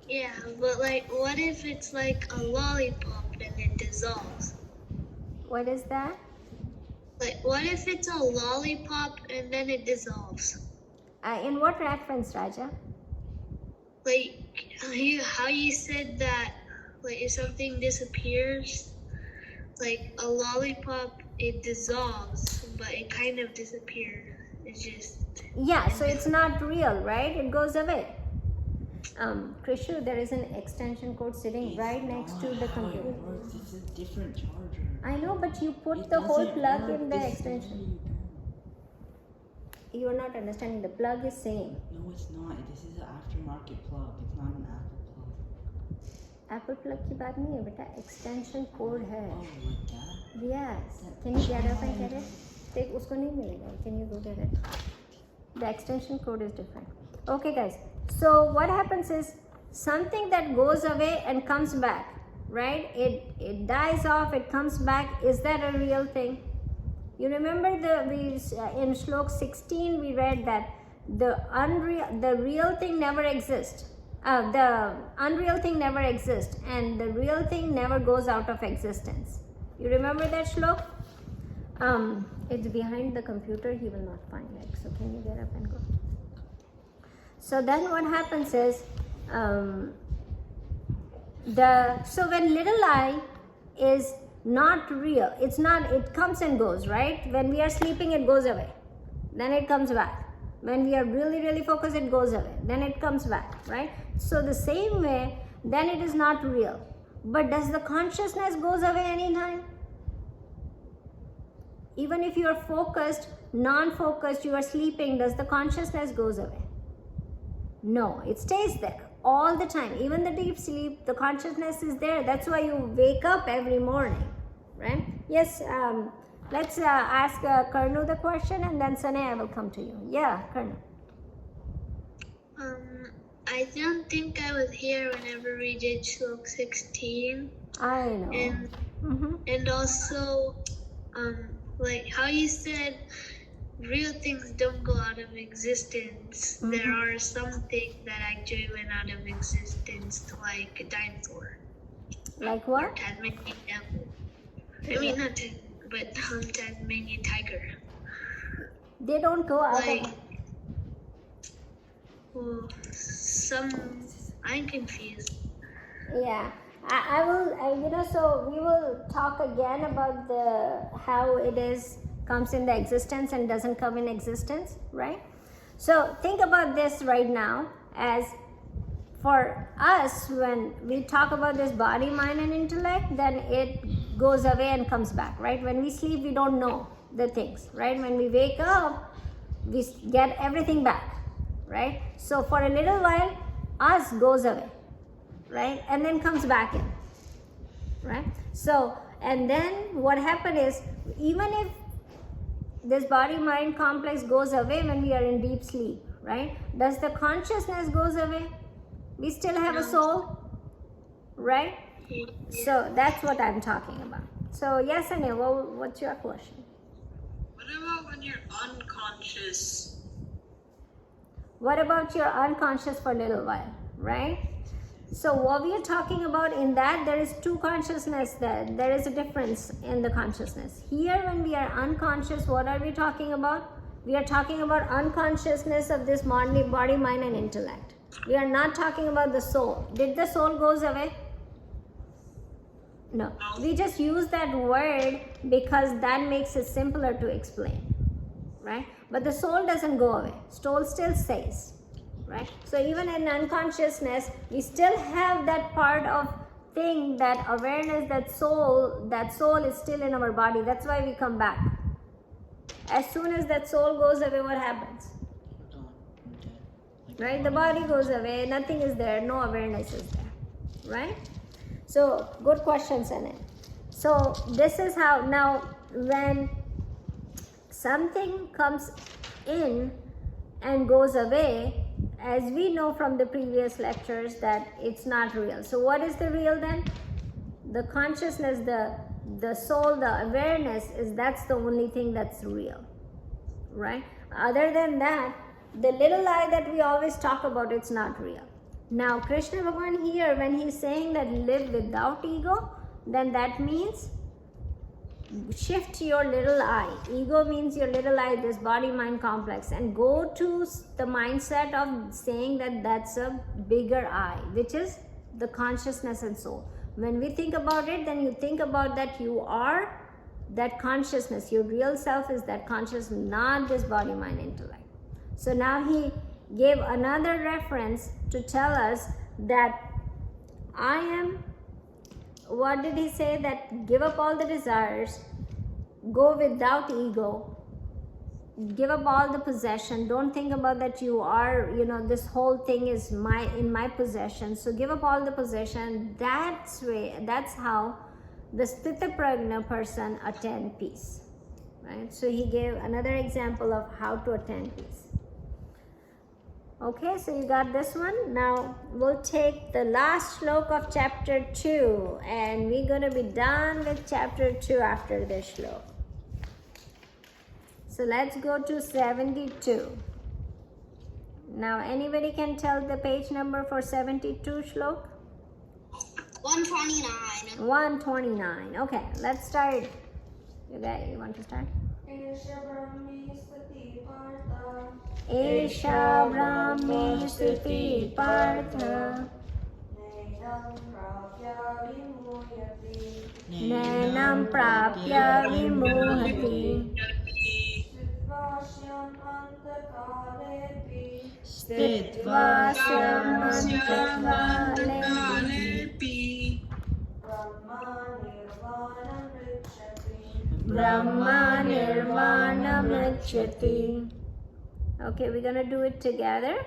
Speaker 3: Yeah, but like, what if it's like a lollipop and it dissolves?
Speaker 1: What is that?
Speaker 3: Like, what if it's a lollipop and then it dissolves?
Speaker 1: In what reference, Raja?
Speaker 3: Like, how you said that, like, if something disappears, like a lollipop, it dissolves, but it kind of disappears. It's just...
Speaker 1: Yeah, so it's not real, right? It goes away. Krishu, there is an extension cord sitting right next to the computer.
Speaker 4: It's a different charger.
Speaker 1: I know, but you put
Speaker 4: It
Speaker 1: the whole
Speaker 4: doesn't
Speaker 1: plug
Speaker 4: work
Speaker 1: in the
Speaker 4: the
Speaker 1: extension.
Speaker 4: same.
Speaker 1: You are not understanding. The plug is same.
Speaker 4: No, it's not. This is an aftermarket plug. It's not an Apple plug.
Speaker 1: Apple plug की बात नहीं है बेटा. Extension cord है.
Speaker 4: Oh, like that?
Speaker 1: Yes. Can you get up and get it? Take उसको नहीं मिलेगा. Can you go get it? The extension code is different. Okay, guys. So what happens is something that goes away and comes back, right? It dies off. It comes back. Is that a real thing? You remember in Shlok 16 we read that the real thing never exists. The unreal thing never exists, and the real thing never goes out of existence. You remember that shlok? It's behind the computer, he will not find it. So can you get up and go? So then what happens is, so when little I is not real, it's not, it comes and goes, right? When we are sleeping, it goes away. Then it comes back. When we are really, really focused, it goes away. Then it comes back, right? So the same way, then it is not real. But does the consciousness goes away anytime? Even if you are focused, non-focused, you are sleeping, does the consciousness goes away? No, it stays there all the time. Even the deep sleep, the consciousness is there. That's why you wake up every morning, right? Yes, let's ask Karnu the question, and then Sanay, I will come to you. Yeah, Karnu.
Speaker 3: I don't think I was here whenever we did Shlok 16.
Speaker 1: I know.
Speaker 3: And also, like how you said, real things don't go out of existence. There are some things that actually went out of existence, like a dinosaur.
Speaker 1: Like what?
Speaker 3: Or Tasmanian devil. I mean, not but Tasmanian tiger.
Speaker 1: They don't go out
Speaker 3: Like,
Speaker 1: of...
Speaker 3: well, I'm confused.
Speaker 1: Yeah, I will, so we will talk again about how it comes in the existence and doesn't come in existence, right? So think about this right now, as for us, when we talk about this body, mind and intellect, then it goes away and comes back, right? When we sleep, we don't know the things, right? When we wake up, we get everything back, right? So for a little while, us goes away, right? And then comes back in, right? So, and then what happened is, even if this body-mind complex goes away when we are in deep sleep, right? Does the consciousness goes away? We still have a soul, right? So that's what I'm talking about. So yes, Anya, what's your question?
Speaker 5: What about when you're unconscious?
Speaker 1: What about your unconscious for a little while, right? So what we are talking about in that, there is two consciousness there. There is a difference in the consciousness. Here, when we are unconscious, what are we talking about? We are talking about unconsciousness of this body, mind, and intellect. We are not talking about the soul. Did the soul goes away? No. We just use that word because that makes it simpler to explain, right? But the soul doesn't go away. Soul still stays, right? So even in unconsciousness, we still have that part of thing, that awareness, that soul is still in our body. That's why we come back. As soon as that soul goes away, what happens? Right? The body goes away, nothing is there, no awareness is there, right? So, good question, Sanay. So, this is how, now, when something comes in and goes away, as we know from the previous lectures, that it's not real. So, what is the real then? The consciousness, the soul, the awareness, that's the only thing that's real, right? Other than that, the little I that we always talk about, it's not real. Now, Krishna Bhagavan here, when he's saying that live without ego, then that means shift your little I. Ego means your little I, this body-mind complex, and go to the mindset of saying that that's a bigger I, which is the consciousness and soul. When we think about it, then you think about that you are that consciousness. Your real self is that consciousness, not this body-mind intellect. So now he gave another reference to tell us that I am, what did he say? That give up all the desires, go without ego, give up all the possession. Don't think about that you are, this whole thing is in my possession. So give up all the possession. That's how the Sthita Prajna person attain peace, right? So he gave another example of how to attain peace. Okay, so you got this one. Now we'll take the last shlok of chapter 2, and we're going to be done with chapter 2 after this shlok. So let's go to 72. Now anybody can tell the page number for 72 shlok?
Speaker 3: 129.
Speaker 1: 129. Okay, let's start. You guys, you want to start? Esha Brahmi Sthiti Partha Nainam Prapya Vimuhati Stitva Samantavalepi Brahma Nirvana Mrichyati. Okay, we're gonna do it together.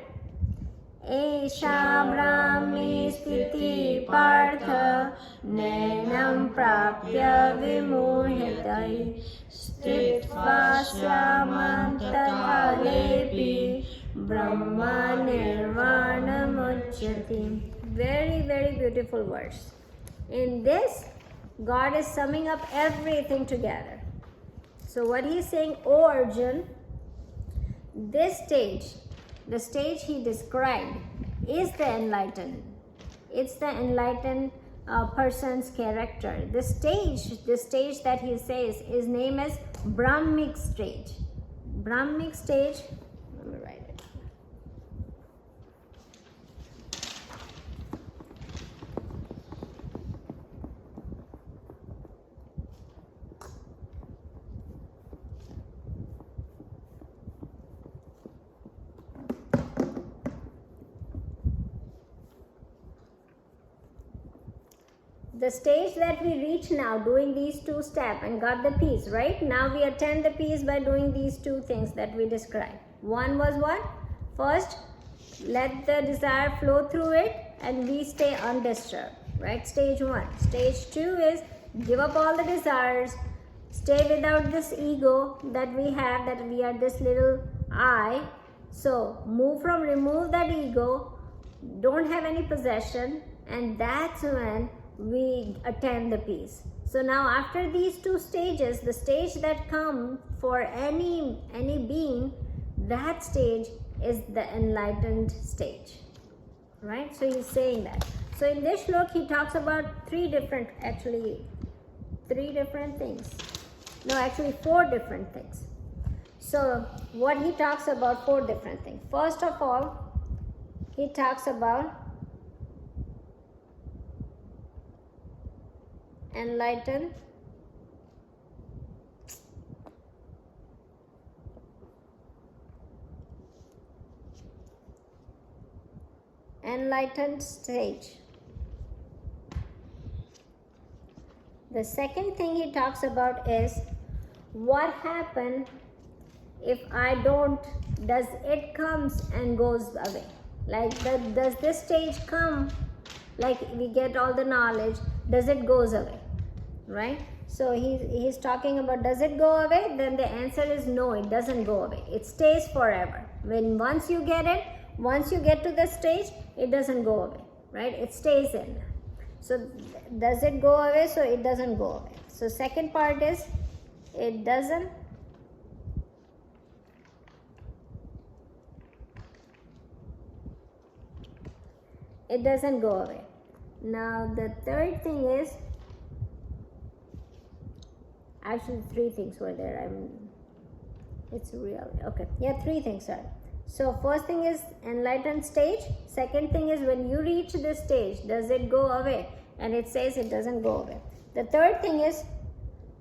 Speaker 1: Esha Brahmi Sthiti Partha Nainam Prapya Vimuhati Stitva Samantavalepi Brahma Nirvana Mrichyati. Very, very beautiful verse. In this, God is summing up everything together. So what he's saying, O Arjun, this stage, the stage he described, is the enlightened. It's the enlightened person's character. The stage that he says is named as Brahmic stage. Brahmic stage, let me write it. The stage that we reach now, doing these two steps and got the peace, right? Now we attain the peace by doing these two things that we described. One was what? First, let the desire flow through it and we stay undisturbed, right? Stage one. Stage two is give up all the desires, stay without this ego that we have, that we are this little I. So remove that ego, don't have any possession, and that's when we attain the peace. So now after these two stages, the stage that come for any being, that stage is the enlightened stage, right? So he's saying that. So in this shlok he talks about three different things. No, actually 4 different things. So what he talks about, 4 different things. First of all, he talks about enlightened stage. The second thing he talks about is what happens if I don't, does it comes and goes away? Like does this stage come, like we get all the knowledge, does it goes away, right? So he's talking about, does it go away? Then the answer is no, it doesn't go away. It stays forever. Once you get to the stage, it doesn't go away, right? It stays in. So does it go away? So it doesn't go away. So second part is it doesn't go away. Now the third thing is, actually 3 things were there. It's real. Okay. Yeah, 3 things are. So first thing is enlightened stage. Second thing is when you reach this stage, does it go away? And it says it doesn't go away. The third thing is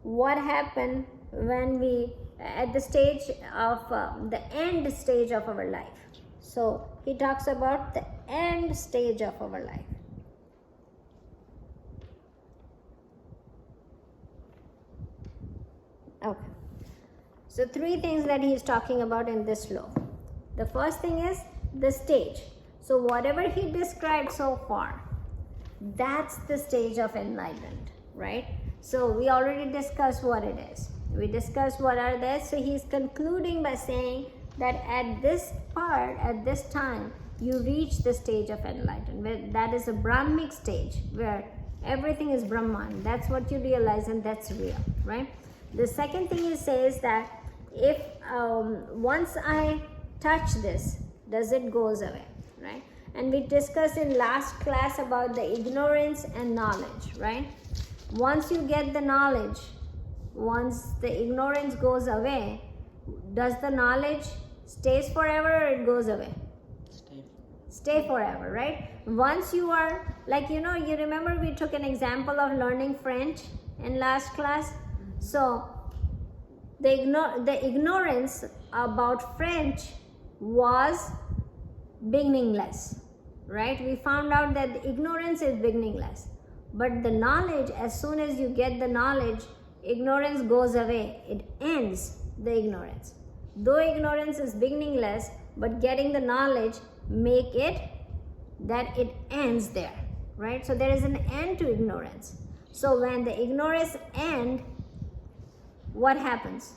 Speaker 1: what happened when we, at the stage of the end stage of our life. So he talks about the end stage of our life. Okay. So 3 things that he is talking about in this sloka. The first thing is the stage. So whatever he described so far, that's the stage of enlightenment, right? So we already discussed what it is. We discussed what are they. So he's concluding by saying that at this part, at this time, you reach the stage of enlightenment. That is a Brahmic stage where everything is Brahman. That's what you realize, and that's real, right? The second thing he says that if once I touch this, Does it goes away, right? And we discussed in last class about the ignorance and knowledge, right? Once you get the knowledge, once the ignorance goes away, does the knowledge stays forever or it goes away? Stay forever, right? Once you are, like, you remember we took an example of learning French in last class. So the ignorance about French was beginningless, right? We found out that the ignorance is beginningless, but the knowledge, as soon as you get the knowledge, ignorance goes away. It ends the ignorance. Though ignorance is beginningless, but getting the knowledge make it that it ends there, right? So there is an end to ignorance. So when the ignorance ends, what happens,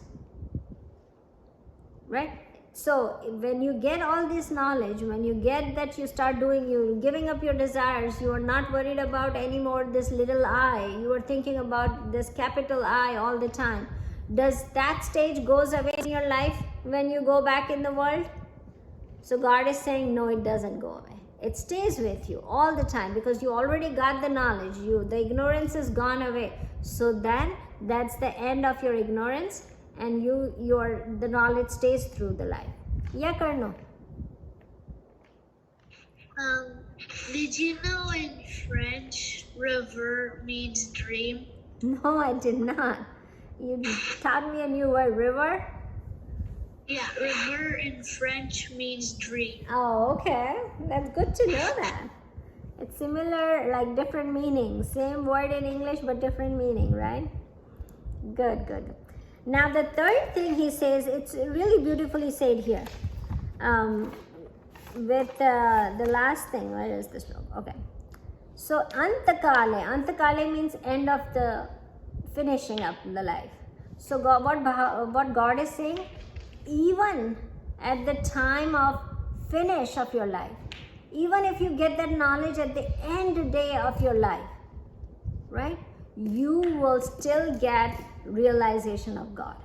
Speaker 1: right? So when you get all this knowledge, when you get that, you start doing, you giving up your desires, you are not worried about anymore this little I, you are thinking about this capital I all the time. Does that stage goes away in your life when you go back in the world? So God is saying, no, it doesn't go away. It stays with you all the time because you already got the knowledge. The ignorance is gone away. So then that's the end of your ignorance, and the knowledge stays through the life. Yeah, Karno?
Speaker 3: Did you know in French, rêve means dream?
Speaker 1: No, I did not. You taught me a new word, river?
Speaker 3: Yeah, rêve in French means dream.
Speaker 1: Oh, okay. That's good to know that. It's similar, like different meaning. Same word in English, but different meaning, right? Good, good. Now the third thing he says, it's really beautifully said here. With the last thing, where is this book? Okay. So Antakale means end of the finishing up the life. So God, what God is saying, even at the time of finish of your life, even if you get that knowledge at the end day of your life, right, you will still get realization of God.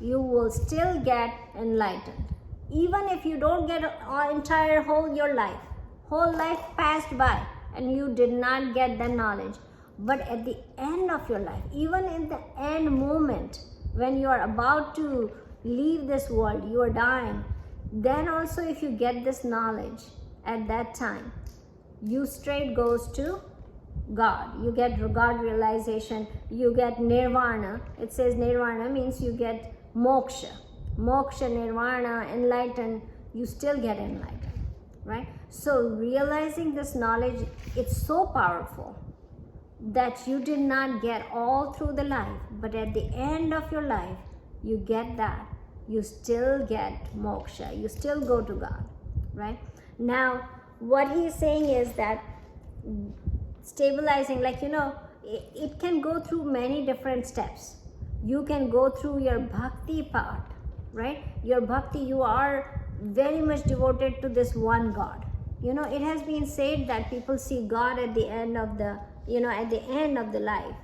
Speaker 1: You will still get enlightened. Even if you don't get entire your whole life passed by and you did not get the knowledge, but at the end of your life, even in the end moment when you are about to leave this world, you are dying, then also if you get this knowledge at that time, you straight goes to God. You get God realization, you get nirvana. It says nirvana means you get moksha. Moksha, nirvana, enlightened, you still get enlightened, right? So realizing this knowledge, it's so powerful that you did not get all through the life, but at the end of your life, you get that. You still get moksha. You still go to God, right? Now, what he's saying is that stabilizing, like, it can go through many different steps. You can go through your bhakti part, right? Your bhakti, you are very much devoted to this one God. It has been said that people see God at the end of the, at the end of the life.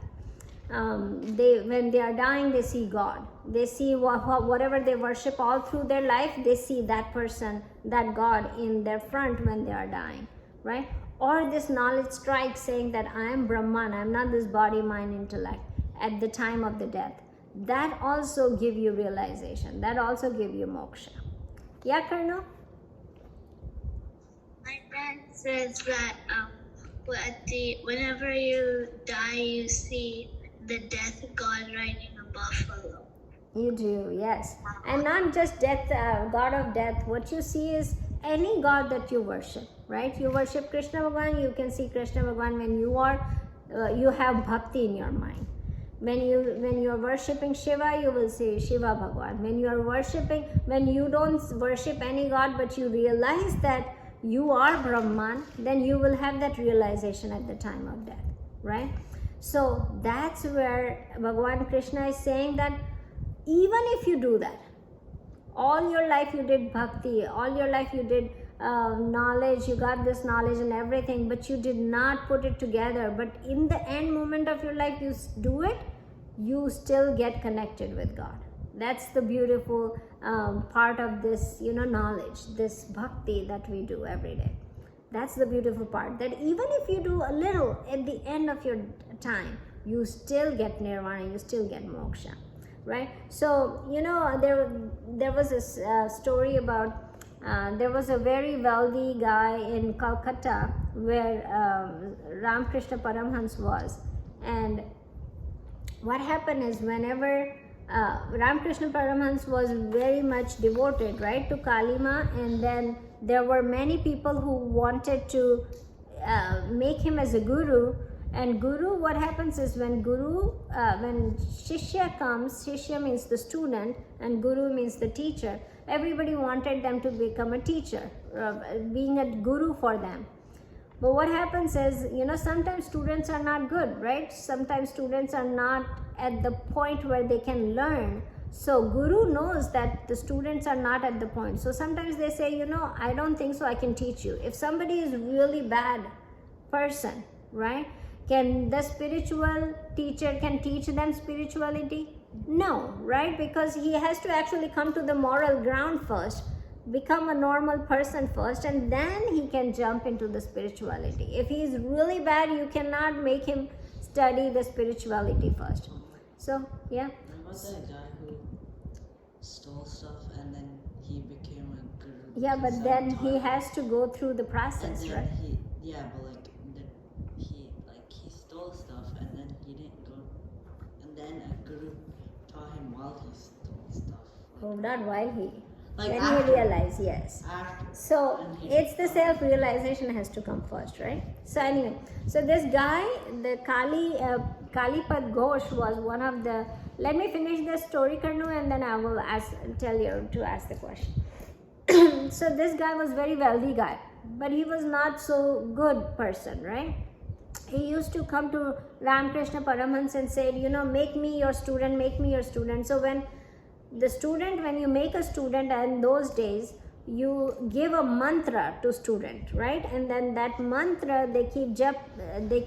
Speaker 1: When they are dying, they see God. They see whatever they worship all through their life, they see that person, that God in their front when they are dying, right? Or this knowledge strikes saying that I am Brahman, I am not this body, mind, intellect at the time of the death. That also give you realization. That also give you moksha. Yeah, Karno?
Speaker 3: My dad says that whenever you die, you see the death god riding a buffalo.
Speaker 1: You do, yes. And not just death, God of death. What you see is any God that you worship, right? You worship Krishna Bhagwan, you can see Krishna Bhagwan when you have bhakti in your mind. When you are worshipping Shiva, you will see Shiva Bhagwan. When you don't worship any God, but you realize that you are Brahman, then you will have that realization at the time of death, right? So that's where Bhagavan Krishna is saying that even if you do that, all your life you did bhakti, all your life you did knowledge, you got this knowledge and everything, but you did not put it together, but in the end moment of your life you do it, you still get connected with God. That's the beautiful part of this, knowledge, this bhakti that we do every day. That's the beautiful part, that even if you do a little at the end of your time, you still get nirvana, you still get moksha, right? So, there was this story about, there was a very wealthy guy in Calcutta where Ramakrishna Paramhans was. And what happened is, whenever Ramakrishna Paramhans was very much devoted, right, to Kalima, and then there were many people who wanted to make him as a guru. And guru, what happens is, when shishya comes, shishya means the student and guru means the teacher. Everybody wanted them to become a teacher, being a guru for them. But what happens is, sometimes students are not good, right? Sometimes students are not at the point where they can learn. So guru knows that the students are not at the point. So sometimes they say, I don't think so, I can teach you. If somebody is really bad person, right? Can the spiritual teacher can teach them spirituality? No, right? Because he has to actually come to the moral ground first, become a normal person first, and then he can jump into the spirituality. If he is really bad, you cannot make him study the spirituality first. So, yeah.
Speaker 4: What about that guy who stole stuff and then he became a guru?
Speaker 1: Yeah, but then he has to go through the process,
Speaker 4: and then
Speaker 1: right?
Speaker 4: he stole stuff and then he didn't go, and then a guru taught him while he stole stuff.
Speaker 1: Oh, not while he.
Speaker 4: Like
Speaker 1: When
Speaker 4: after.
Speaker 1: he realized, yes.
Speaker 4: After.
Speaker 1: So
Speaker 4: And he
Speaker 1: it's the self-realization has to come first, right? So anyway, so this guy, the Kalipad Ghosh was one of the. Let me finish the story, Karnu, and then I will tell you to ask the question. So this guy was very wealthy guy, but he was not so good person, right? He used to come to Ramakrishna Paramhans and said, make me your student, make me your student. So when you make a student, in those days, you give a mantra to student, right? And then that mantra, they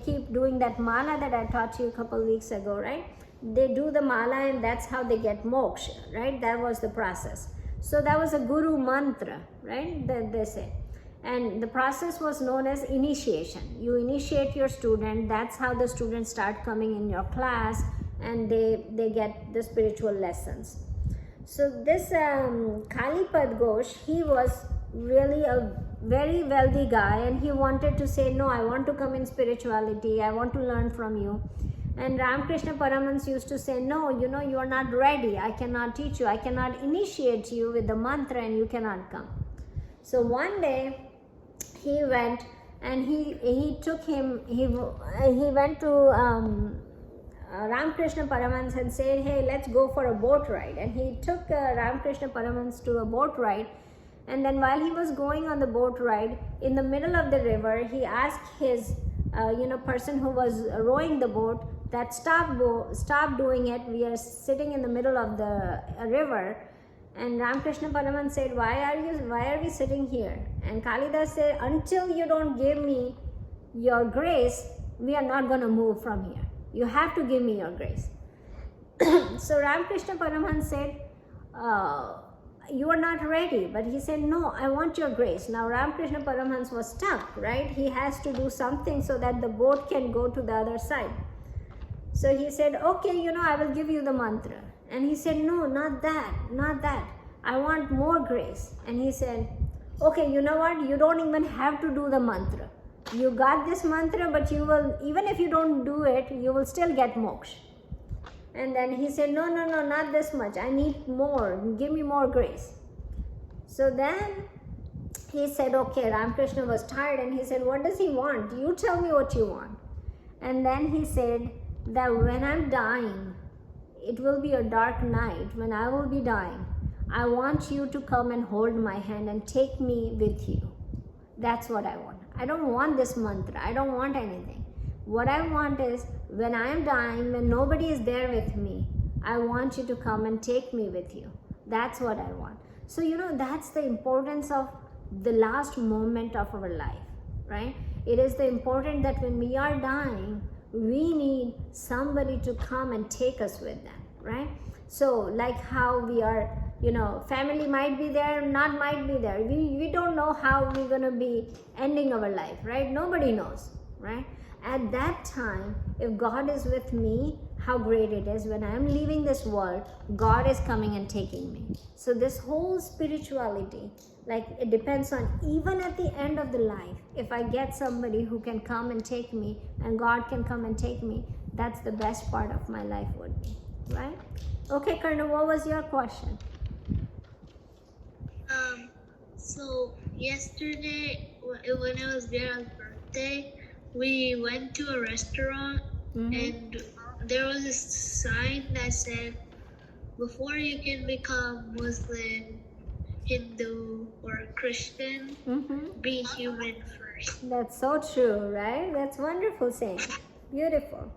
Speaker 1: keep doing that mala that I taught you a couple weeks ago, right? They do the mala and that's how they get moksha, right? That was the process. So that was a guru mantra, right? That they say. And the process was known as initiation. You initiate your student, that's how the students start coming in your class, and they get the spiritual lessons. So this Kalipad Ghosh, he was really a very wealthy guy, and he wanted to say, no, I want to come in spirituality, I want to learn from you. And Ramakrishna Paramhans used to say, no, you are not ready, I cannot teach you, I cannot initiate you with the mantra and you cannot come. So one day he went and he went to Ramakrishna Paramhans and said, hey, let's go for a boat ride. And he took Ramakrishna Paramhans to a boat ride. And then while he was going on the boat ride, in the middle of the river, he asked his person who was rowing the boat that stop doing it. We are sitting in the middle of the river. And Ramakrishna Paramhans said, why are we sitting here? And Kalidas said, until you don't give me your grace, we are not going to move from here. You have to give me your grace. So Ramakrishna Paramhans said, you are not ready. But he said, no, I want your grace. Now Ramakrishna Paramhans was stuck, right? He has to do something so that the boat can go to the other side. So he said, okay, I will give you the mantra. And he said, no, not that. I want more grace. And he said, okay, you know what? You don't even have to do the mantra. You got this mantra, but you will, even if you don't do it, you will still get moksha. And then he said, no, not this much. I need more. Give me more grace. So then he said, okay, Ramakrishna was tired and he said, what does he want? You tell me what you want. And then he said that when I'm dying, it will be a dark night. When I will be dying, I want you to come and hold my hand and take me with you. That's what I want. I don't want this mantra. I don't want anything. What I want is, when I am dying, when nobody is there with me, I want you to come and take me with you. That's what I want. So, that's the importance of the last moment of our life, right? It is the important that when we are dying, we need somebody to come and take us with them, right? So like how we are, family might be there, not might be there. We don't know how we're going to be ending our life, right? Nobody knows, right? At that time, if God is with me, how great it is. When I'm leaving this world, God is coming and taking me. So this whole spirituality, like it depends on, even at the end of the life, if I get somebody who can come and take me and God can come and take me, that's the best part of my life would be, right? Okay, Karna, what was your question?
Speaker 3: So yesterday when I was there on birthday, we went to a restaurant and there was a sign that said, before you can become Muslim, Hindu, or Christian, be human first.
Speaker 1: That's so true, right? That's wonderful saying. Beautiful.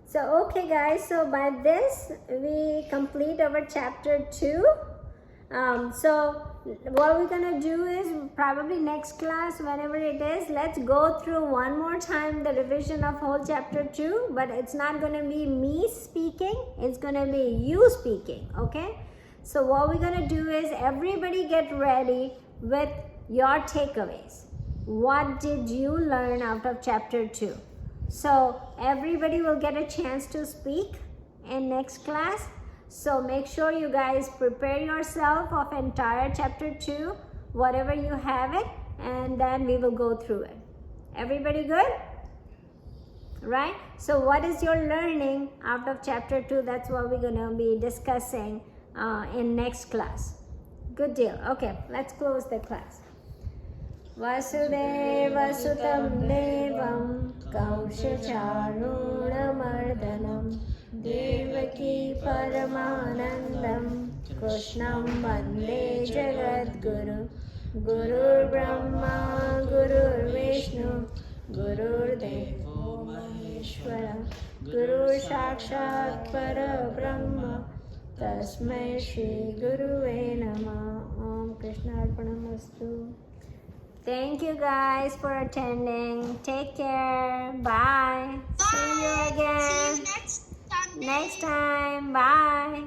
Speaker 1: So, okay, guys, so by this, we complete our chapter 2. So, what we're going to do is probably next class, whenever it is, let's go through one more time the revision of whole chapter 2. But it's not going to be me speaking, it's going to be you speaking, okay? So, what we're going to do is everybody get ready with your takeaways. What did you learn out of chapter 2? So everybody will get a chance to speak in next class. So make sure you guys prepare yourself of entire chapter 2, whatever you have it, and then we will go through it. Everybody good? Right? So what is your learning out of chapter 2? That's what we're going to be discussing in next class. Good deal. Okay, let's close the class. Vasudeva Sutam Devam Kaushacharunamardhanam Devaki Paramanandam Krishnam Vande Jagadguru Gurur Brahma Gurur Vishnu Gurur Devo Maheshwara Guru Sakshat Parabrahma Tasmai Shri Guruve Namah. Om Krishna Arpanamastu. Thank you guys for attending. Take care. Bye. See you again.
Speaker 3: See you next Sunday.
Speaker 1: Next time. Bye.